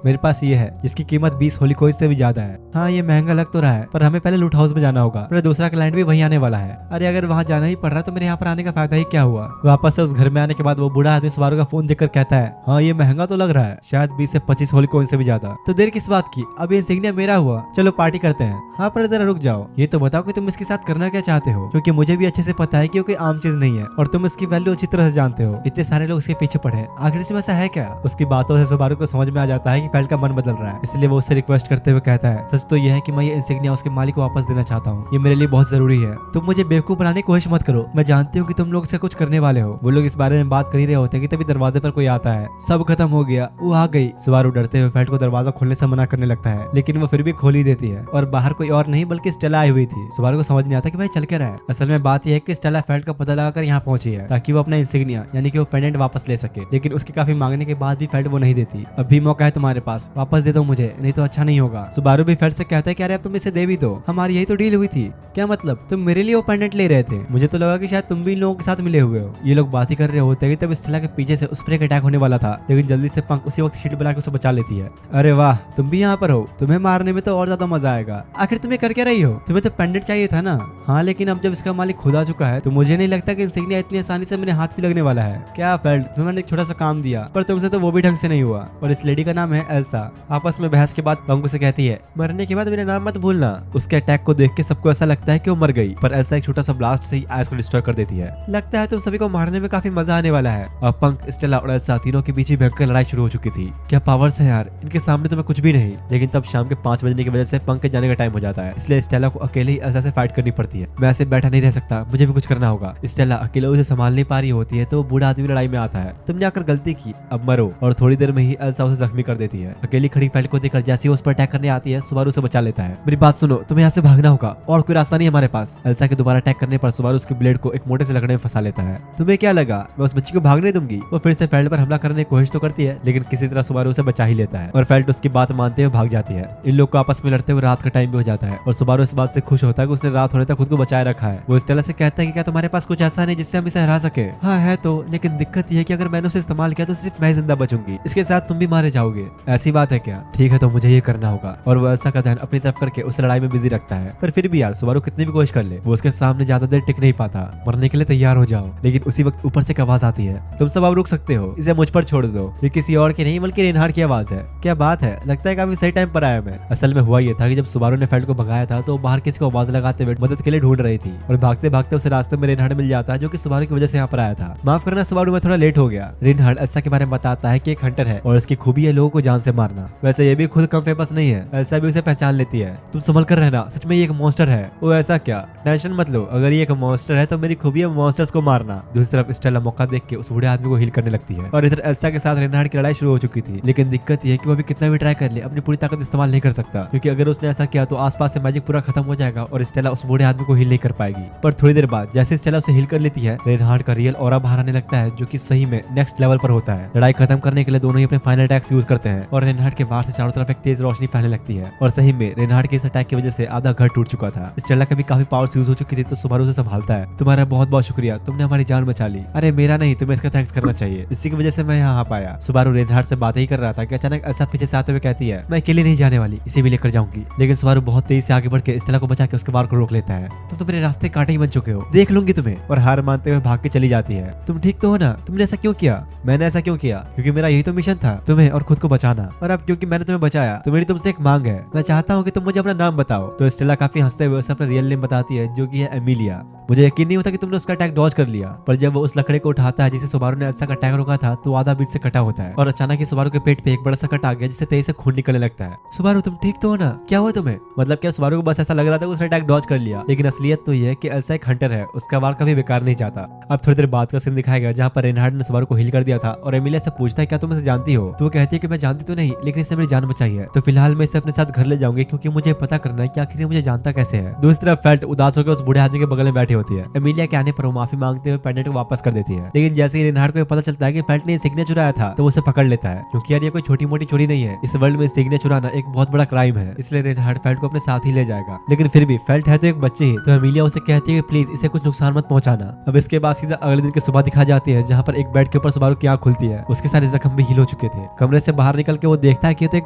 मेरे पास ये है जिसकी कीमत 20 होली कोइन से भी ज्यादा है। हाँ ये महंगा लग तो रहा है पर हमें पहले लूट हाउस में जाना होगा। मेरा दूसरा क्लाइंट भी वहीं आने वाला है। अरे अगर वहाँ जाना ही पड़ रहा है तो मेरे यहाँ पर आने का फायदा ही क्या हुआ? वापस से उस घर में आने के बाद वो बूढ़ा आदमी सुबारू का फोन देखकर कहता है, हाँ ये महंगा तो लग रहा है, शायद 20 से 25 होली कोइन से भी ज्यादा। तो देर किस बात की, अब ये इंसिग्निया मेरा हुआ, चलो पार्टी करते हैं। हाँ पर जरा रुक जाओ, ये तो बताओ कि तुम इसके साथ करना क्या चाहते हो, क्योंकि मुझे भी अच्छे से पता है कि वो कोई आम चीज नहीं है और तुम इसकी वैल्यू अच्छी तरह से जानते हो। इतने सारे लोग इसके पीछे पड़े, आखिर इसमें ऐसा है क्या? उसकी बातों से सुबारू को समझ में आ जाता है कि फेल्ट का मन बदल रहा है, इसलिए वो उससे रिक्वेस्ट करते हुए कहता है, सच तो यह है कि मैं ये इंसिग्निया उसके मालिक को वापस देना चाहता हूँ, ये मेरे लिए बहुत जरूरी है। तुम मुझे बेवकूफ बनाने की कोशिश मत करो, मैं जानती हूँ कि तुम लोग से कुछ करने वाले हो। वो लोग इस बारे में बात कर ही रहे होते हैं कि तभी दरवाजे पर कोई आता है। सब खत्म हो गया, वो आ गई। सुबारू डरते हुए फेल्ट को दरवाजा खोलने से मना करने लगता है, लेकिन वो फिर भी खोल ही देती है और बाहर कोई और नहीं बल्कि स्टेला आई हुई थी। सुबारू को समझ नहीं आता कि भाई चल क्या रहा है। असल में बात यह है कि स्टेला फेल्ट का पता लगाकर यहाँ पहुंची है ताकि वो अपना इंसिग्निया यानी कि वो पेंडेंट वापस ले सके, लेकिन उसकी काफी मांगने के बाद भी फेल्ट वो नहीं देती। अब भी मौका है तुम्हारे पास, वापस दे दो मुझे, नहीं तो अच्छा नहीं होगा। सुबारू भी फेल्ट से कहता है कि अरे अब तुम इसे दे भी दो, हमारी यही तो डील हुई थी। क्या मतलब, तुम मेरे लिए वो पेंडेंट ले रहे थे? मुझे तो लगा कि शायद तुम भी इन लोगों के साथ मिले हुए हो। ये लोग बात ही कर रहे होते हैं तब स्टेला के पीछे से उस पर एक अटैक होने वाला था, लेकिन जल्दी से पंख उसी वक्त शीट बना के उसे बचा लेती है। अरे वाह, तुम भी यहाँ पर हो, तुम्हें मारने में तो और ज्यादा मजा आएगा। आखिर तुम्हें कर क्या रही हो? तुम्हें तो पेंडेंट चाहिए था ना? हाँ लेकिन अब जब इसका मालिक खुद आ चुका है तो मुझे नहीं लगता कि इंसिग्निया इतनी आसानी से मेरे हाथ भी लगने वाला है। क्या फेल्ट, तुम्हें मैंने एक छोटा सा काम दिया पर तुमसे तो वो भी ढंग से नहीं हुआ। और इस लेडी का नाम है एल्सा। आपस में बहस के बाद पंख उसे कहती है, मरने के बाद मेरा नाम मत भूलना। उसके अटैक को देख के सबको ऐसा लगता है कि वो मर गई, पर एल्सा एक छोटा सा ब्लास्ट से ही आइस को डिस्ट्रॉय कर देती है। लगता है तुम सभी को मारने में काफी मजा आने वाला है। और पंख, स्टेला और एल्सा तीनों के बीच ही भयंकर लड़ाई शुरू हो चुकी थी। क्या पावर्स है यार, इनके सामने तुम्हें कुछ भी नहीं। लेकिन तब शाम के 5 बजने की वजह से पंख के जाने का टाइम हो जाता है, इसलिए स्टेला को अकेले ही एल्सा से फाइट करनी पड़ती है। मैं ऐसे बैठा नहीं रह सकता, मुझे भी कुछ करना होगा। स्टेला अकेले उसे संभाल नहीं पा रही होती है तो बूढ़ा आदमी लड़ाई में आता है। तुमने आकर गलती की, अब मरो। और थोड़ी देर में ही एल्सा उसे जख्मी कर देती है। अकेली खड़ी फेल्ट को देखकर जैसे ही उस पर अटैक करने आती है सुबारू उसे बचा लेता है। मेरी बात सुनो, तुम्हें यहाँ से भागना होगा और कोई रास्ता नहीं हमारे पास। एल्सा के दोबारा अटैक करने पर सुबारू उसके ब्लेड को एक मोटे से लकड़े में फंसा लेता है। तुम्हें क्या लगा मैं उस बच्ची को भागने दूंगी? वो फिर से फेल्ट पर हमला करने की कोशिश तो करती है, लेकिन किसी तरह सुबारू उसे बचा ही लेता है और फेल्ट उसकी बात मानते हुए भाग जाती है। इन लोग को आपस में लड़ते हुए रात का टाइम भी हो जाता है और सुबारू इस बात से खुश होता है कि उसने रात होने तक खुद को बचाए रखा है। वो स्टेला से कहता है कि क्या तुम्हारे पास कुछ ऐसा नहीं जिससे हम इसे हरा सके? हाँ है तो, लेकिन दिक्कत यह है कि अगर मैंने उसे इस्तेमाल किया तो सिर्फ मैं जिंदा बचूंगी, इसके साथ तुम भी मारे जाओगे। ऐसी बात है क्या? ठीक है तो मुझे ये करना होगा। और वो एल्सा का ध्यान अपनी तरफ करके उसे लड़ाई में बिजी रखता है। पर फिर भी यार सुबारू कितनी भी कोशिश कर ले वो उसके सामने ज्यादा देर टिक नहीं पाता। मरने के लिए तैयार हो जाओ। लेकिन उसी वक्त ऊपर से एक आवाज आती है, तुम सब अब रुक सकते हो, इसे मुझ पर छोड़ दो। ये किसी और की नहीं बल्कि रेनहार्ड की आवाज है। क्या बात है, लगता है काफी सही टाइम पर आया मैं। असल में हुआ ये था कि जब सुबारू ने फेल्ट को भगाया था तो बाहर किसी को आवाज लगाते हुए मदद के लिए ढूंढ रही थी और भागते भागते उसे रास्ते में रेनहार्ड मिल जाता है जो कि सुबारू की वजह से यहाँ पर आया था। माफ करना सुबारू, मैं थोड़ा लेट हो गया। रेनहार्ड एल्सा के बारे में बताता है कि एक हंटर है और इसकी खूबी है लोगों को जान से मारना। वैसे ये भी खुद कम फेमस नहीं है, एल्सा भी उसे पहचान लेती है। तुम संभल कर रहना, सच में ये एक मॉन्स्टर है। वो ऐसा क्या, टेंशन मत लो, अगर ये एक मॉन्स्टर है तो मेरी खूबी है मॉन्स्टर्स को मारना। दूसरी तरफ स्टेला मौका देख के उस बूढ़े आदमी को हील करने लगती है और इधर एल्सा के साथ रेनहार्ड की लड़ाई शुरू हो चुकी थी। लेकिन दिक्कत ये है कि वो अभी कितना भी ट्राई कर ले अपनी पूरी ताकत इस्तेमाल नहीं कर सकता, क्योंकि अगर उसने ऐसा किया तो आसपास से मैजिक पूरा खत्म हो जाएगा और स्टेला उस बूढ़े आदमी को हील नहीं कर पाएगी। पर थोड़ी देर बाद जैसे स्टेला उसे हील कर लेती है रेनहार्ड का रियल ऑरा बाहर आने लगता है जो कि सही में नेक्स्ट लेवल पर होता है। लड़ाई खत्म करने के लिए दोनों ही अपने फाइनल अटैक्स यूज करते हैं और रेनहार्ड के वार से चारों तरफ एक तेज रोशनी फैलने लगती है और सही में रेनहार्ड के इस अटैक की वजह से आधा घर टूट चुका था। स्टेला का भी काफी पावर्स यूज हो चुकी थी तो सुबारू उसे संभालता है। तुम्हारा बहुत बहुत शुक्रिया, तुमने हमारी जान बचा ली। अरे मेरा नहीं, तुम्हें इसका थैंक्स करना चाहिए, इसी की वजह से मैं यहाँ आ पाया। सुबारू रेनहार्ड से बातें ही कर रहा था कि अचानक एल्सा पीछे से आते हुए कहती है, मैं अकेले नहीं जाने वाली, इसे भी लेकर जाऊंगी। लेकिन सुबारू बहुत तेजी से आगे बढ़ के स्टेला को बचा के उसके वार को रोक लेता है। तुम तो मेरे रास्ते कांटे ही बन चुके हो, देख लूंगी तुम्हें। और हार मानते हुए भाग के चली जाती है। तुम ठीक तो हो ना? तुमने ऐसा क्यों किया? मैंने ऐसा क्यों किया? क्योंकि मेरा यही तो मिशन था, तुम्हें और खुद को बचाना। और अब क्योंकि मैंने तुम्हें बचाया तो मेरी तुमसे एक मांग है, मैं चाहता हूँ कि तुम मुझे अपना नाम बताओ। तो स्टेला काफी हंसते हुए उसे अपना रियल नेम बताती है जो कि है एमिलिया। मुझे यकीन नहीं होता कि तुमने उसका अटैक डॉज कर लिया, पर जब वो उस लकड़े को उठाता है जिसे सुबारू ने एल्सा का अटैक रोका था तो आधा बीच से कटा होता है और अचानक ही सुबारू के पेट पे एक बड़ा सा कट आ गया जिससे तेजी से खून निकलने लगता है। सुबारू तुम ठीक तो हो ना, क्या हुआ तुम्हें? मतलब क्या सुबारू को बस ऐसा लग रहा था कि उसने अटैक डॉज कर लिया, लेकिन असलियत तो ये है कि एल्सा एक हंटर है, उसका वार कभी बेकार नहीं जाता। अब थोड़ी देर बाद का सीन दिखाया गया जहाँ पर रेनहार्ड ने सुबारू को हील कर दिया था और एमिलिया से पूछता है क्या तुम इसे जानती हो, तो वो कहती है कि मैं जानती तो नहीं लेकिन इसने मेरी जान बचाई है, तो फिलहाल मैं इसे अपने साथ घर ले जाऊंगी क्योंकि मुझे पता करना है कि आखिर मुझे जानता कैसे है। दूसरी तरफ फेल्ट उदास होकर उस बूढ़े आदमी के बगल में बैठी होती है। एमिलिया के आने पर वो माफी मांगते हुए पेंडेंट को वापस कर देती है, लेकिन जैसे ही रेनहार्ड को पता चलता है कि फेल्ट ने सिग्नेचर चुराया था तो उसे पकड़ लेता है, क्योंकि यार ये कोई छोटी मोटी चोरी नहीं है, इस वर्ल्ड में सिग्नेचर चुराना एक बहुत बड़ा क्राइम है, इसलिए रेनहार्ड फेल्ट को अपने साथ ही ले जाएगा। लेकिन फिर भी फेल्ट है तो एक बच्चे ही, तो एमिलिया उसे कहती है कि प्लीज इसे कुछ नुकसान मत पहुंचाना। अब इसके बाद सीधा अगले दिन की सुबह दिखा जाती है जहाँ पर एक बेड के ऊपर सुबारू की आंख खुलती है, उसके सारे जख्म भी हील हो चुके थे। कमरे से बाहर निकल के वो देखता है कि तो एक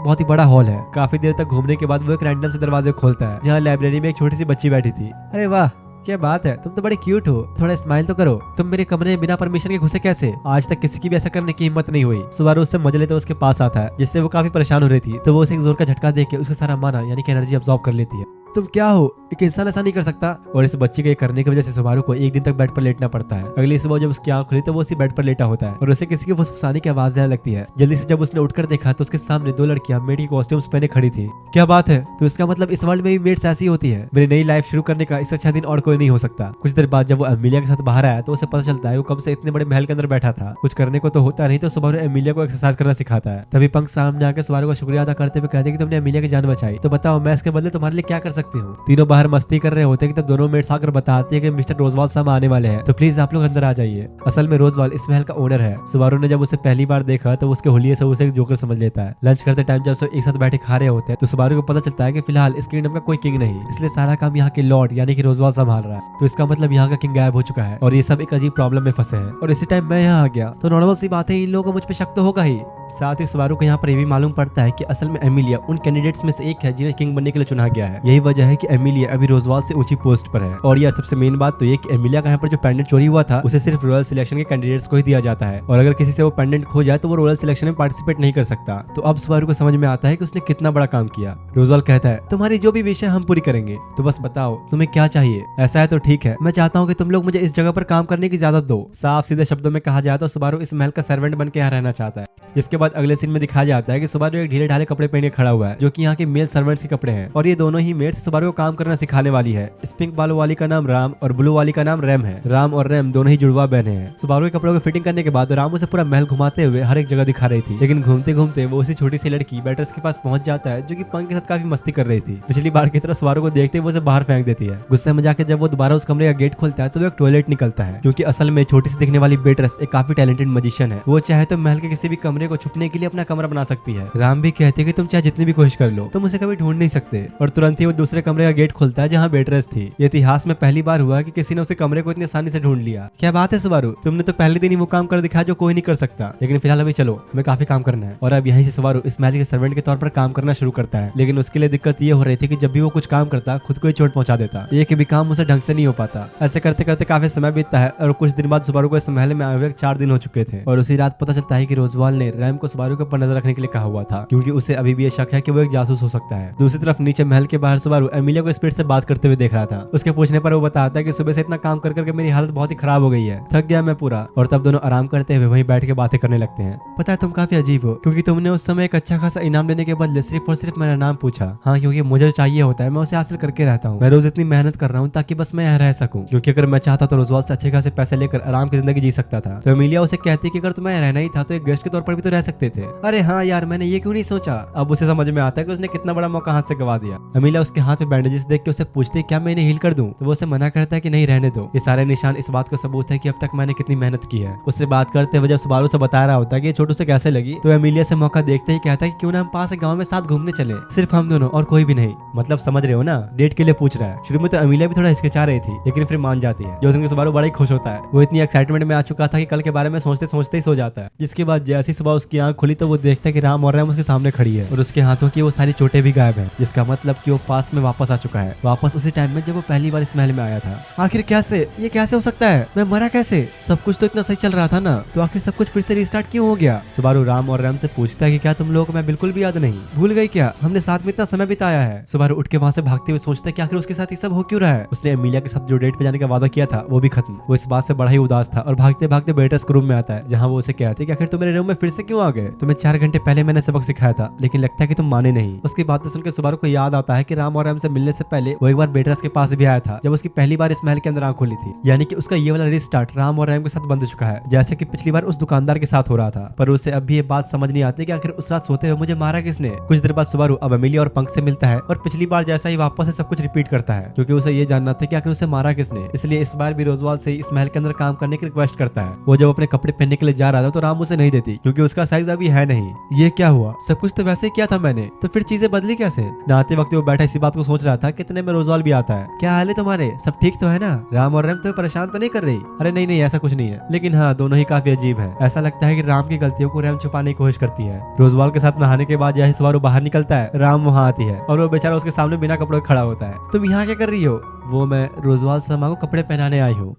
बहुत ही बड़ा हॉल है। काफी देर तक घूमने के बाद वो एक रैंडम से दरवाजे खोलता है जहाँ लाइब्रेरी में एक छोटी सी बच्ची बैठी थी। अरे वाह क्या बात है, तुम तो बड़े क्यूट हो, थोड़ा स्माइल तो करो, तुम मेरे कमरे में बिना परमिशन के घुसे कैसे? आज तक किसी की भी ऐसा करने की हिम्मत नहीं हुई। सुबारू उससे मजे लेते उसके पास आता है जिससे वो काफी परेशान हो रही थी, तो वो उसे एक जोर का झटका देके उसका सारा माना यानी कि एनर्जी अब्सॉर्ब कर लेती है। तुम क्या हो, एक इंसान ऐसा नहीं कर सकता। और इस बच्ची के करने की वजह से सुबारू को एक दिन तक बेड पर लेटना पड़ता है। अगली सुबह जब उसकी आंख खुली तो वो उसी बेड पर लेटा होता है और उसे किसी की फुसफुसाने की आवाज आने लगती है। जल्दी से जब उसने उठकर देखा तो उसके सामने दो लड़कियां मेड की कॉस्ट्यूम्स पहने खड़ी थी। क्या बात है, तो इसका मतलब इस वर्ल्ड में भी मेड्स ऐसी होती है। मेरी नई लाइफ शुरू करने का इससे अच्छा दिन और कोई नहीं हो सकता। कुछ देर बाद जब वो एमिलिया के साथ बाहर आया तो उसे पता चलता है वो कब से इतने बड़े महल के अंदर बैठा था, कुछ करने को तो होता नहीं, तो सुबारू एमिलिया को एक्सरसाइज करना सिखाता है। तभी पंख सामने आकर सुबारू का शुक्रिया अदा करते हुए कहते कि तुमने एमिलिया की जान बचाई, तो बताओ मैं इसके बदले तुम्हारे लिए क्या कर सकती हूँ। तीनों बाहर मस्ती कर रहे होते हैं कि तब दोनों मेट्स आकर बताती है कि मिस्टर रोजवाल साहब आने वाले हैं, तो प्लीज आप लोग अंदर आ जाइए। असल में रोजवाल इस महल का ओनर है। सुबारू ने जब उसे पहली बार देखा तो उसके हुलिये से उसे जोकर समझ लेता है। लंच करते टाइम जब सब एक साथ बैठे खा रहे होते हैं तो सुबारू को पता चलता है कि फिलहाल इस किंगडम का कोई किंग नहीं, इसलिए सारा काम यहाँ के लॉर्ड यानी कि रोजवाल संभाल रहा है, तो इसका मतलब यहाँ का किंग गायब हो चुका है और ये सब एक अजीब प्रॉब्लम में फंसे हैं। और इसी टाइम मैं यहाँ आ गया तो नॉर्मल सी बात है, इन लोगों को मुझ पे शक तो होगा ही। साथ ही सुबारू को यहाँ पर ये भी मालूम पड़ता है कि असल में एमिलिया उन कैंडिडेट्स में से एक है जिन्हें किंग बनने के लिए चुना गया है। यही वजह है कि एमिलिया अभी रोजवाल से ऊंची पोस्ट पर है। और यार सबसे मेन बात तो ये कि एमिलिया का यहाँ पर जो पेंडेंट चोरी हुआ था उसे सिर्फ रॉयल सिलेक्शन के कैंडिडेट्स को ही दिया जाता है, और अगर किसी से वो पेंडेंट खो जाए तो वो रॉयल सिलेक्शन में पार्टिसिपेट नहीं कर सकता। तो अब सुबारू को समझ में आता है कि उसने कितना बड़ा काम किया। रोजवाल कहता है तुम्हारी जो भी विश है हम पूरी करेंगे, तो बस बताओ तुम्हें क्या चाहिए। ऐसा है तो ठीक है, मैं चाहता हूँ कि तुम लोग मुझे इस जगह पर काम करने की इजाजत दो। साफ सीधे शब्दों में कहा जाए तो सुबारू इस महल का सर्वेंट बन के यहाँ रहना चाहता है। जिसके बाद अगले सीन में दिखाया जाता है कि सुबारू एक ढीले ढाले कपड़े पहन के खड़ा हुआ है जो कि यहाँ के मेल सर्वेंट्स के कपड़े हैं, और ये दोनों ही मेड्स सुबारू को काम करना सिखाने वाली है। इस पिंक बालों वाली का नाम राम और ब्लू वाली का नाम रैम है। राम और रैम दोनों ही जुड़वा बहने हैं। सुबारू के कपड़ों को फिटिंग करने के बाद राम उसे पूरा महल घुमाते हुए हर एक जगह दिखा रही थी, लेकिन घूमते घूमते वो उसी छोटी सी लड़की बैटर्स के पास पहुंच जाता है जो कि पंख के साथ काफी मस्ती कर रही थी। पिछली बार की तरह सुबारू को देखते वो उसे बाहर फेंक देती है। गुस्से में जाकर जब वो दोबारा उस कमरे का गेट खोलता है तो वो एक टॉयलेट निकलता है, क्योंकि असल में छोटी सी दिखने वाली बेटरस एक काफी टैलेंटेड मजिशियन है। वो चाहे तो महल के किसी भी कमरे को छुपने के लिए अपना कमरा बना सकती है। राम भी कहते हैं कि तुम चाहे जितनी भी कोशिश कर लो तुम उसे कभी ढूंढ नहीं सकते, और तुरंत ही वो दूसरे कमरे का गेट खोलता है जहाँ बेटरस थी। ये इतिहास में पहली बार हुआ कि किसी ने उसके कमरे को इतनी आसानी से ढूंढ लिया। क्या बात है सुबारू, तुमने तो पहले दिन ही वो काम कर दिखाया जो कोई नहीं कर सकता। लेकिन फिलहाल अभी चलो, हमें काफी काम करना है। और अब यहीं से सुबारू इस महल के सर्वेंट के तौर पर काम करना शुरू करता है। लेकिन उसके लिए दिक्कत ये हो रही थी कि जब भी वो कुछ काम करता खुद को ही चोट पहुंचा देता, एक भी काम उसे ढंग से नहीं हो पाता। ऐसे करते करते काफी समय बीतता है और कुछ दिन बाद सुबारू को इस महल में आए हुए 4 दिन हो चुके थे। और उसी रात पता चलता है कि रोजवाल ने रैम को सुबारू के ऊपर नजर रखने के लिए कहा हुआ था, क्योंकि उसे अभी भी ये शक है कि वो एक जासूस हो सकता है। दूसरी तरफ नीचे महल के बाहर सुबारू एमिलिया को स्पीड से बात करते हुए देख रहा था। उसके पूछने पर वो बताता है कि सुबह से इतना काम कर करके मेरी हालत बहुत ही खराब हो गई है, थक गया मैं पूरा। और तब दोनों आराम करते हुए वहीं बैठ के बातें करने लगते हैं। पता है तुम काफी अजीब हो, क्योंकि तुमने उस समय एक अच्छा खासा इनाम लेने के बदले सिर्फ और सिर्फ मेरा नाम पूछा। हाँ, क्योंकि मुझे चाहिए होता है मैं उसे हासिल करके रहता हूँ। मैं रोज इतनी मेहनत कर रहा हूँ ताकि बस मैं यहाँ रह सकूँ, क्योंकि अगर मैं चाहता तो रोजवाल से अच्छे खासे पैसे लेकर आराम की जिंदगी जी सकता था। तो एमिलिया उसे कहती कि अगर तुम्हें रहना ही था तो एक गेस्ट के तौर पर भी तो रह सकते थे। अरे हाँ यार, मैंने ये क्यों नहीं सोचा। अब उसे समझ में आता है कि उसने कितना बड़ा मौका हाथ से गवा दिया। एमिलिया उसके हाथ में बैंडेजेस देख के उसे पूछती क्या मैं इन्हें हील कर दूं, तो वो उसे मना करता है कि नहीं रहने दो। ये सारे निशान इस बात का सबूत है कि अब तक मैंने कितनी मेहनत की है। उससे बात करते हुए जब सुबारू से बता रहा होता है कि छोटू से कैसे लगी, तो एमिलिया से मौका देखते ही कहता है कि क्यों ना हम पास के गांव में साथ घूमने चले, सिर्फ हम दोनों और कोई भी नहीं। मतलब समझ रहे हो ना, डेट के लिए पूछ रहा है। शुरू में तो एमिलिया भी थोड़ा हिचकिचा रही थी, लेकिन फिर मान जाती है। जो सुनकर सुबारू बड़ा ही खुश होता है। वो इतनी एक्साइटमेंट में आ चुका था कि कल के बारे में सोचते सोचते ही सो जाता है। जिसके बाद जैसे ही सुबह उसकी आंख खुली तो वो देखता है कि राम और रैम उसके सामने खड़ी है और उसके हाथों की वो सारी चोटें भी गायब है, जिसका मतलब कि वो पास में वापस आ चुका है, वापस उसी टाइम में जब वो पहली बार इस महल में आया था। आखिर कैसे, ये कैसे हो सकता है, मैं मरा कैसे, सब कुछ तो इतना सही चल रहा था ना, तो आखिर सब कुछ फिर से रिस्टार्ट क्यों हो गया। सुबारू राम और रैम से पूछता है कि क्या तुम लोगों को मैं बिल्कुल भी याद नहीं, भूल गई क्या, हमने साथ में इतना समय बिताया है। सुबारू उठ के वहाँ से भागते हुए सोचता है कि आखिर उसके साथ ये सब हो क्यों रहा है। उसने एमिलिया के साथ जो डेट पे जाने का वादा किया था वो भी खत्म। वो इस बात से बड़ा ही उदास था और भागते भागते बेटर्स रूम में आता है, जहाँ वो उसे कहते हैं कि आखिर तुम मेरे रूम में फिर से क्यों आ गए, तुम्हें 4 घंटे पहले मैंने सबक सिखाया था, लेकिन लगता है कि तुम माने नहीं। उसकी बातें सुनकर सुबारू को याद आता है कि राम और रैम से मिलने से पहले वो एक बार बेटर्स के पास भी आया था, जब उसकी पहली बार इस महल के अंदर आंख खोली थी। यानी कि उसका ये वाला रिस्टार्ट राम और रैम के साथ बंद हो चुका है, जैसे कि पिछली बार उस दुकानदार के साथ हो रहा था। पर उसे अब भी ये बात समझ नहीं आती कि आखिर उस रात सोते हुए मुझे मारा किसने। कुछ देर बाद सुबारू अब एमिलिया और पंक से मिलता है और पिछली बार जैसा ही वापस से सब कुछ रिपीट करता है, क्योंकि उसे ये जानना था कि आखिर उसे मारा किसने। इसलिए इस बार भी रोजवाल से इस महल के अंदर काम करने की रिक्वेस्ट करता है। वो जब अपने कपड़े पहनने के लिए जा रहा था तो राम उसे नहीं देती, क्योंकि उसका साइज अभी है नहीं। ये क्या हुआ, सब कुछ तो वैसे ही किया था मैंने, तो फिर चीजें बदली कैसे। नहाते वक्त वो बैठा इसी बात को सोच रहा था कितने में रोजवाल भी आता है। क्या हाल है तुम्हारे, सब ठीक तो है ना, राम और रैम तुम्हें परेशान तो नहीं कर रही। अरे नहीं नहीं, ऐसा कुछ नहीं है, लेकिन हाँ दोनों ही काफी अजीब है। ऐसा लगता है कि राम की गलतियों को रैम छुपाने की कोशिश करती है। रोजवाल के साथ नहाने के बाद जैसे सुबारू बाहर निकलता है, राम वहाँ आती है और वो बेचारा उसके सामने बिना कपड़ों के खड़ा होता है। तुम यहाँ क्या कर रही हो। वो मैं रोजवाल शर्मा को कपड़े पहनाने आई हूँ।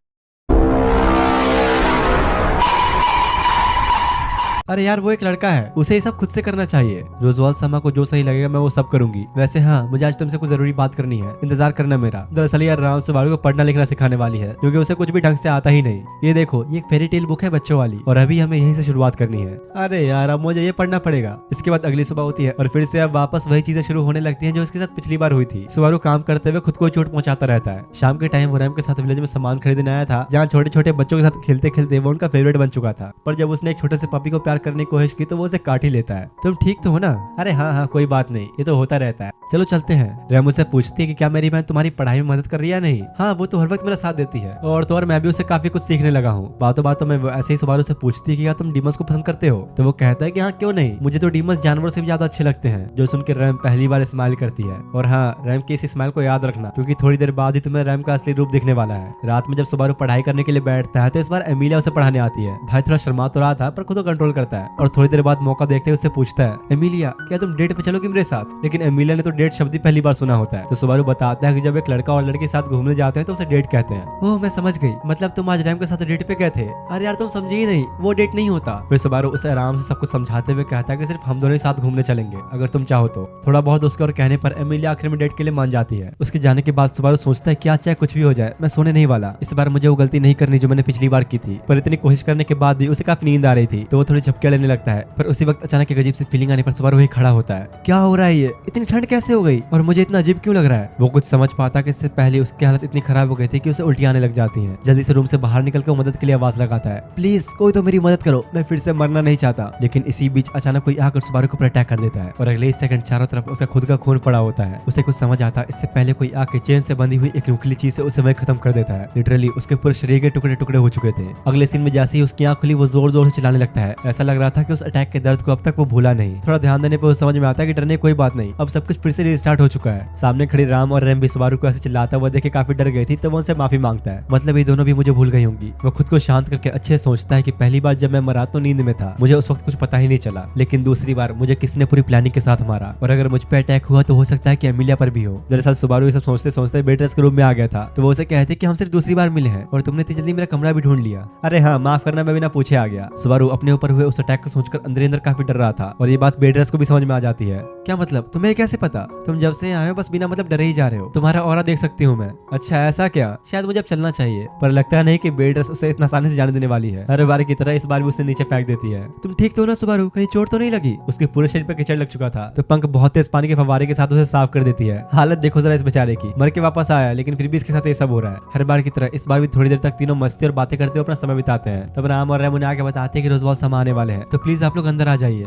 अरे यार वो एक लड़का है, उसे ये सब खुद से करना चाहिए। रोजवाल शर्मा को जो सही लगेगा मैं वो सब करूंगी। वैसे हाँ, मुझे आज तुमसे कुछ जरूरी बात करनी है, इंतजार करना मेरा। दरअसल यार राम सुबारू को पढ़ना लिखना सिखाने वाली है, क्योंकि उसे कुछ भी ढंग से आता ही नहीं। ये देखो, ये एक फेरी टेल बुक है बच्चों वाली, और अभी हमें यहीं से शुरुआत करनी है। अरे यार अब मुझे ये पढ़ना पड़ेगा। इसके बाद अगली सुबह होती है और फिर से अब वापस वही चीजें शुरू होने लगती है जो इसके साथ पिछली बार हुई थी। सुबारू काम करते हुए खुद को चोट पहुंचाता रहता है। शाम के टाइम वो रैम के साथ विलेज में सामान खरीदने आया था, जहाँ छोटे छोटे बच्चों के साथ खेलते खेलते वो उनका फेवरेट बन चुका था। पर जब उसने एक छोटे से पपी को प्यार करने की कोशिश की तो वो उसे काट ही लेता है। तुम ठीक तो हो ना। अरे हाँ हाँ कोई बात नहीं, ये तो होता रहता है, चलो चलते हैं। रैम उसे पूछती है कि क्या मेरी बहन तुम्हारी पढ़ाई में मदद कर रही है नहीं। हाँ वो तो हर वक्त मेरा साथ देती है, और तो और मैं भी उससे काफी कुछ सीखने लगा हूँ। बातों बातों में वो ऐसे ही सुबारू से पूछती है कि क्या तुम डीमंस को पसंद करते हो। तो वो कहता है कि हाँ क्यों नहीं, मुझे तो डीमंस जानवरों से भी ज्यादा अच्छे लगते हैं। जो सुनकर रैम पहली बार स्माइल करती है। और हाँ रैम की इस स्माइल को याद रखना, क्योंकि थोड़ी देर बाद ही तुम्हें रैम का असली रूप दिखने वाला है। रात में जब सुबारू पढ़ाई करने के लिए बैठता है तो इस बार एमिलिया उसे पढ़ाने आती है। भाई थोड़ा शर्मा तो रहा था पर खुद को कंट्रोल करता है, और थोड़ी देर बाद मौका देखते हुए उससे पूछता है, एमिलिया क्या तुम डेट पे चलोगी मेरे साथ। लेकिन एमिलिया ने तो डेट शब्द ही पहली बार सुना होता है। तो सुबारू बताता है कि जब एक लड़का और लड़के साथ घूमने जाते हैं तो उसे डेट कहते हैं। ओह मैं समझ गई, मतलब तुम आज रैम के साथ डेट पे गए थे। अरे यार तुम समझे ही नहीं, वो डेट नहीं होता। फिर सुबारू उसे आराम से सब कुछ समझाते हुए कहता है कि सिर्फ हम दोनों ही साथ घूमने चलेंगे, अगर तुम चाहो तो। थोड़ा बहुत उसके और कहने पर एमिलिया आखिर में डेट के लिए मान जाती है। उसके जाने के बाद सुबारू सोचता है क्या चाहे कुछ भी हो जाए मैं सोने नहीं वाला। इस बार मुझे वो गलती नहीं करनी जो मैंने पिछली बार की थी। पर इतनी कोशिश करने के बाद भी उसे काफी नींद आ रही थी, तो वो थोड़ी झपकियां लेने लगता है। पर उसी वक्त अचानक एक अजीब सी फीलिंग आने पर सुबारू वहीं खड़ा होता है। क्या हो रहा है, ये इतनी ठंड कैसे हो गई और मुझे इतना अजीब क्यों लग रहा है। वो कुछ समझ पाता कि इससे पहले उसकी हालत इतनी खराब हो गई थी कि उसे उल्टी आने लग जाती हैं। जल्दी से रूम से बाहर निकलकर वो मदद के लिए आवाज लगाता है, प्लीज कोई तो मेरी मदद करो, मैं फिर से मरना नहीं चाहता। लेकिन इसी बीच अचानक कोई आकर सुबारू को अटैक कर देता है, और अगले सेकंड चारों तरफ उसका खुद का खून पड़ा होता है। उसे कुछ समझ आता है इससे पहले कोई आके चेन से बंधी हुई एक नुकीली चीज से उसे वहीं खत्म कर देता है। लिटरली उसके पूरे शरीर के टुकड़े टुकड़े हो चुके थे। अगले सीन में जैसे ही उसकी आंख खुली वो जोर जोर से चिल्लाने लगता है। ऐसा लग रहा था कि उस अटैक के दर्द को अब तक वो भूला नहीं। थोड़ा ध्यान देने पर समझ में आता है कि डरने कोई बात नहीं, अब सब कुछ फिर से रिस्टार्ट हो चुका है। सामने खड़ी राम और रैम भी सुबारू को ऐसे चिल्लाता हुआ देख के काफी डर गई थी, तो वो उनसे माफी मांगता है। मतलब ये दोनों भी मुझे भूल गई होंगी। वो खुद को शांत करके अच्छे सोचता है कि पहली बार जब मैं मरा तो नींद में था, मुझे उस वक्त कुछ पता ही नहीं चला, लेकिन दूसरी बार मुझे किसने पूरी प्लानिंग के साथ मारा, और अगर मुझ पे अटैक हुआ तो हो सकता है कि एमिलिया पर भी हो। दरअसल सुबारू ये सब सोचते सोचते बेटर्स के रूम में आ गया था, तो वो उसे कहते कि हम सिर्फ दूसरी बार मिले हैं और तुमने इतनी जल्दी मेरा कमरा भी ढूंढ लिया। अरे हाँ माफ करना, मैं बिना पूछे आ गया। सुबारू अपने ऊपर हुए उस अटैक को सोचकर अंदर अंदर काफी डर रहा था, और ये बात बेटर्स को भी समझ में आ जाती है। क्या मतलब, तुम्हें कैसे पता? तुम जब से आए हो बस बिना मतलब डरे ही जा रहे हो, तुम्हारा ऑरा देख सकती हूँ मैं। अच्छा ऐसा क्या, शायद मुझे अब चलना चाहिए, पर लगता नहीं कि बेटर्स उसे इतना आसानी से जाने देने वाली है। हर बार की तरह इस बार भी उसे नीचे फेंक देती है। तुम ठीक तो हो ना सुबारू, कहीं चोट तो नहीं लगी? उसके पूरे शरीर पे कीचड़ लग चुका था, तो पंख बहुत तेज पानी के फव्वारे के साथ उसे साफ कर देती है। हालत देखो जरा इस बेचारे की, मर के वापस आया लेकिन फिर भी इसके साथ ये सब हो रहा है। हर बार की तरह इस बार भी थोड़ी देर तक तीनों मस्ती और बातें करते हुए अपना समय बिताते हैं। तब राम और रैम उन्हें आके बताते हैं कि रोजवाल समा आने वाले हैं, तो प्लीज आप लोग अंदर आ जाइए।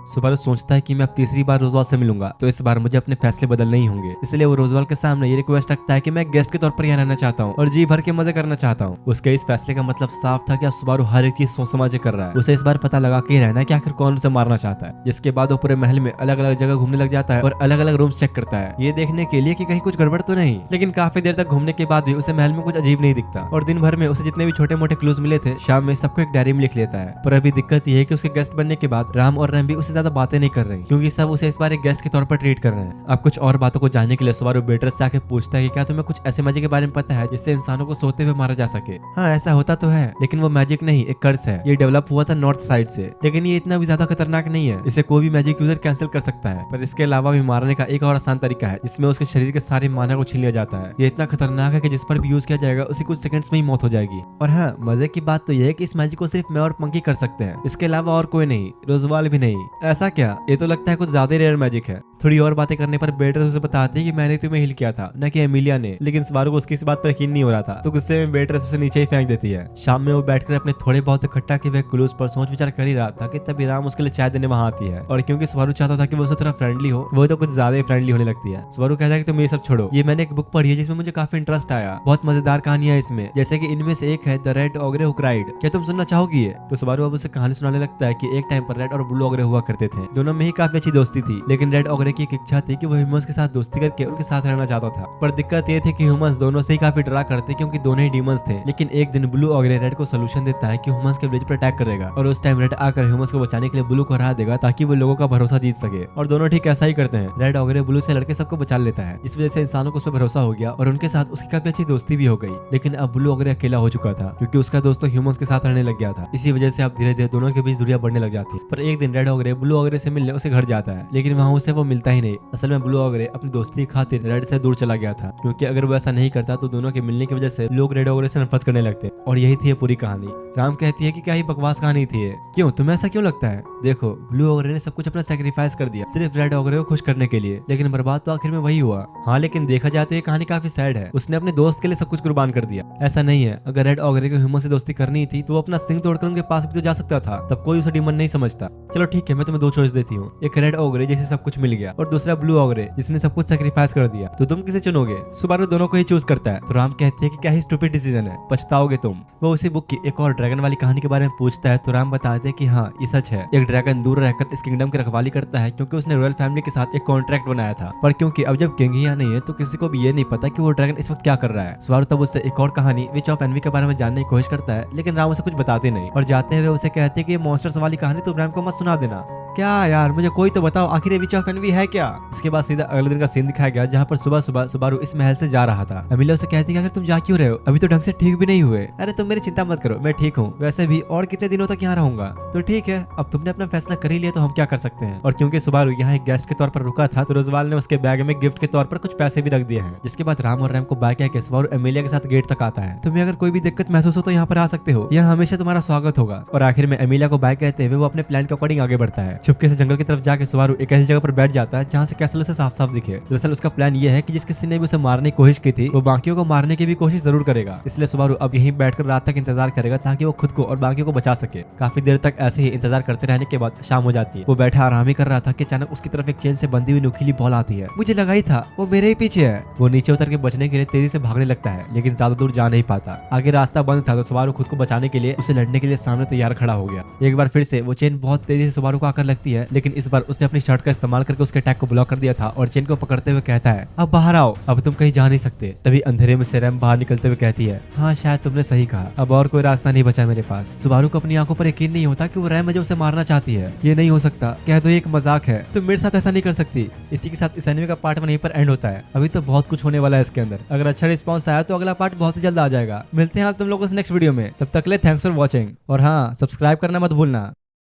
सुबारू सोचता है कि मैं अब तीसरी बार रोजवाल से मिलूंगा, तो इस बार मुझे अपने फैसले बदलने ही होंगे। इसलिए वो रोजवाल के सामने ये रिक्वेस्ट रखता है कि मैं गेस्ट के तौर पर यहाँ रहना चाहता हूँ और जी भर के मजे करना चाहता हूँ। उसके इस फैसले का मतलब साफ था कि अब सुबारू हर एक चीज सोच समझ के कर रहा है। उसे इस बार पता लगा के रहना है कि आखिर कौन उसे मारना चाहता है। जिसके बाद वो पूरे महल में अलग अलग जगह घूमने लग जाता है और अलग अलग रूम चेक करता है, ये देखने के लिए कि कहीं कुछ गड़बड़ तो नहीं। लेकिन काफी देर तक घूमने के बाद भी उसे महल में कुछ अजीब नहीं दिखता, और दिन भर में उसे जितने भी छोटे मोटे क्लूज मिले थे शाम में सबको एक डायरी में लिख लेता है। पर अभी दिक्कत ये है कि उसके गेस्ट बनने के बाद राम और रैम भी उसे ज्यादा बातें नहीं कर रही, क्योंकि सब उसे इस बार एक गेस्ट के तौर पर ट्रीट कर रहे हैं। अब कुछ और बातों को जानने के लिए सुबारू बेट्रेस से आके पूछता है कि क्या तुम्हें कुछ ऐसे मैजिक के बारे में पता है जिससे इंसानों को सोते हुए मारा जा सके। हाँ, ऐसा होता तो है, लेकिन वो मैजिक नहीं, एक कर्स है। ये डेवलप हुआ था नॉर्थ साइड से, लेकिन ये इतना भी ज्यादा खतरनाक नहीं है। इसे कोई भी मैजिक यूजर कैंसिल कर सकता है, पर इसके अलावा भी मारने का एक और आसान तरीका है, जिसमें उसके शरीर के सारे माना को छीन लिया जाता है। ये इतना खतरनाक है कि जिस पर भी यूज किया जाएगा उसी कुछ सेकंड्स में ही मौत हो जाएगी। और हाँ, मजे की बात तो यह है कि इस मैजिक को सिर्फ मैं और पंकी कर सकते हैं, इसके अलावा और कोई नहीं, रोजवाल भी नहीं। ऐसा क्या? ये तो लगता है कुछ ज्यादा रेयर मैजिक है। थोड़ी और बातें करने पर बेट्रेस उसे बताती है कि मैंने तुम्हें हील किया था, न कि एमिलिया ने। लेकिन सुबारू को उसकी इस बात पर यकीन नहीं हो रहा था, तो गुस्से में बेट्रेस उसे नीचे ही फेंक देती है। शाम में वो बैठकर अपने थोड़े बहुत इकट्ठा किए हुए क्लूज पर सोच विचार कर ही रहा था कि तभी राम उसके लिए चाय देने वहां आती है। और क्योंकि सुबारू चाहता था कि वो उससे थोड़ा फ्रेंडली हो, वो तो कुछ ज्यादा ही फ्रेंडली होने लगती है। सुबारू कहता है कि तुम ये सब छोड़ो, ये मैंने एक बुक पढ़ी है जिसमें मुझे काफी इंटरेस्ट आया। बहुत मजेदार कहानियां इसमें, जैसे कि इनमें से एक है the red Ogre who cried. क्या तुम सुनना चाहोगी? ये तो सुबारू अब उसे कहानी सुनाने लगता है कि एक टाइम पर रेड और ब्लू ओगरे हुआ करते थे। दोनों में ही काफी अच्छी दोस्ती थी, लेकिन रेड ओगरे की एक इच्छा थी कि वो ह्यूमंस के साथ दोस्ती करके उनके साथ रहना चाहता था। पर दिक्कत ये थी कि ह्यूमंस दोनों से ही काफी डरा करते, क्योंकि दोनों ही डीमंस थे। लेकिन एक दिन ब्लू ओगरे रेड को सोल्यूशन देता है कि ह्यूमंस के विलेज पर अटैक करेगा, और उस टाइम रेड आकर ह्यूमंस को बचाने के लिए ब्लू को हरा देगा, ताकि वो लोगों का भरोसा जीत सके। और दोनों ठीक ऐसा ही करते हैं। रेड ओगरे ब्लू से लड़के सबको बचा लेता है, जिस वजह से इंसानों को उस पर भरोसा हो गया और उनके साथ उसकी काफी अच्छी दोस्ती भी हो गई। लेकिन अब ब्लू ओगरे अकेला हो चुका था, क्योंकि उसका दोस्त तो ह्यूमंस के साथ रहने लग गया था। इसी वजह से अब धीरे धीरे दोनों के बीच दूरियां बढ़ने लग जाती है। पर एक दिन रेड ओगरे ब्लू ओगरे से मिलने उसे घर जाता है, लेकिन वहाँ उसे वो मिलता ही नहीं। असल में ब्लू ओगरे अपनी दोस्ती की खातिर रेड से दूर चला गया था, क्योंकि अगर वो ऐसा नहीं करता तो दोनों के मिलने की वजह से लोग रेड ओगरे से नफरत करने लगते। और यही थी ये पूरी कहानी। राम कहती है कि क्या ही बकवास कहानी थी ये। क्यों, तुम्हें ऐसा क्यों लगता है? देखो, ब्लू ओगरे ने सब कुछ अपना सैक्रिफाइस कर दिया सिर्फ रेड ओगरे को खुश करने के लिए, लेकिन बर्बाद तो आखिर में वही हुआ। हाँ, लेकिन देखा जाए तो ये कहानी काफी सैड है। उसने अपने दोस्त के लिए सब कुछ कुर्बान कर दिया। ऐसा नहीं है, अगर रेड ओगरे को ह्यूमन से दोस्ती करनी थी तो वो अपना सिंह तोड़कर उनके पास भी तो जा सकता था, तब कोई उसे डीमन नहीं समझता। चलो ठीक है, मैं तुम्हें दो चॉइस देती हूँ, एक रेड ओगरे जिसे सब कुछ मिल गया, और दूसरा ब्लू ओगरे जिसने सब कुछ सैक्रिफाइस कर दिया। तो तुम किसे चुनोगे? सुबारू दोनों को ही चूज करता है। तो राम कहते हैं कि क्या ही स्टूपिड डिसीजन है, पछताओगे तुम। वो उसी बुक की एक और ड्रैगन वाली कहानी के बारे में पूछता है, तो राम बताते हैं कि हाँ, ये सच है। एक ड्रैगन दूर रहकर इस किंगडम की रखवाली करता है, क्योंकि उसने रॉयल फैमिली के साथ एक कॉन्ट्रैक्ट बनाया था। पर क्योंकि अब जब किंग ही यहाँ नहीं है, तो किसी को भी ये नहीं पता कि वो ड्रैगन इस वक्त क्या कर रहा है। सुबारू तब उससे एक और कहानी विच ऑफ एनवी के बारे में जानने की कोशिश करता है, लेकिन राम उसे कुछ बताते नहीं, और जाते हुए उसे कहते हैं कि ये मॉन्स्टर्स वाली कहानी तुम राम को मत सुना देना। क्या यार, मुझे कोई तो बताओ, आखिर ये विच ऑफ एनवी है क्या? इसके बाद सीधा अगले दिन का सीन दिखाया गया, जहाँ पर सुबह सुबह सुबारू इस महल से जा रहा था। एमिलिया उसे कहती है कि अगर तुम जा क्यों रहे हो, अभी तो ढंग से ठीक भी नहीं हुए। अरे तुम मेरी चिंता मत करो, मैं ठीक हूँ। वैसे भी और कितने दिनों तक यहाँ रहूंगा। तो ठीक है, अब तुमने अपना फैसला कर ही लिया, तो हम क्या कर सकते हैं। और क्योंकि सुबारू यहाँ एक गेस्ट के तौर पर रुका था, तो रोजवाल ने उसके बैग में गिफ्ट के तौर पर कुछ पैसे भी रख दिए हैं। जिसके बाद राम और रैम को बाय कहकर सुबारू एमिलिया के साथ गेट तक आता है। तुम्हें अगर कोई भी दिक्कत महसूस हो तो यहाँ पर आ सकते हो, यहाँ हमेशा तुम्हारा स्वागत होगा। और आखिर में एमिलिया को बाय कहते हुए वो अपने प्लान के अकॉर्डिंग आगे बढ़ता है। चुपके से जंगल की तरफ जाके सुबारू एक ऐसी जगह पर बैठ जाता है जहाँ से कैसल उसे साफ साफ दिखे। दरअसल उसका प्लान ये है कि जिस किसी ने भी उसे मारने की कोशिश की थी, वो बाकियों को मारने की भी कोशिश जरूर करेगा। इसलिए सुबारू अब यहीं बैठकर रात तक इंतजार करेगा, ताकि वो खुद को और बाकियों को बचा सके। काफी देर तक ऐसे ही इंतजार करते रहने के बाद शाम हो जाती है। वो बैठा आराम ही कर रहा था कि अचानक उसकी तरफ एक चेन से बंधी हुई नुकीली बॉल आती है। मुझे लगा ही था वो मेरे ही पीछे है। वो नीचे उतर के बचने के लिए तेजी से भागने लगता है, लेकिन ज्यादा दूर जा नहीं पाता। आगे रास्ता बंद था, तो सुबारू खुद को बचाने के लिए उसे लड़ने के लिए सामने तैयार खड़ा हो गया। एक बार फिर से वो चेन बहुत तेजी से सुबारू को आकर लगती है, लेकिन इस बार उसने अपनी शर्ट का इस्तेमाल करके उसके अटैक को ब्लॉक कर दिया था, और चेन को पकड़ते हुए कहता है, अब बाहर आओ, अब तुम कहीं जा नहीं सकते। तभी अंधेरे में से रैम बाहर निकलते हुए कहती है, हाँ शायद तुमने सही कहा, अब और कोई रास्ता नहीं बचा मेरे पास। सुबारू को अपनी आंखों पर यकीन नहीं होता कि वो रैम है जो उसे मारना चाहती है। ये नहीं हो सकता, कह दो ये एक मजाक है, तुम मेरे साथ ऐसा नहीं कर सकती। इसी के साथ इस एनिमे का पार्ट 1 यहीं पर एंड होता है। अभी तो बहुत कुछ होने वाला है इसके अंदर। अगर अच्छा रिस्पॉन्स आया तो अगला पार्ट बहुत ही जल्द आ जाएगा। मिलते हैं आप तुम लोगों से नेक्स्ट वीडियो में, तब तक ले थैंक्स फॉर वॉचिंग। और हाँ, सब्सक्राइब करना मत भूलना।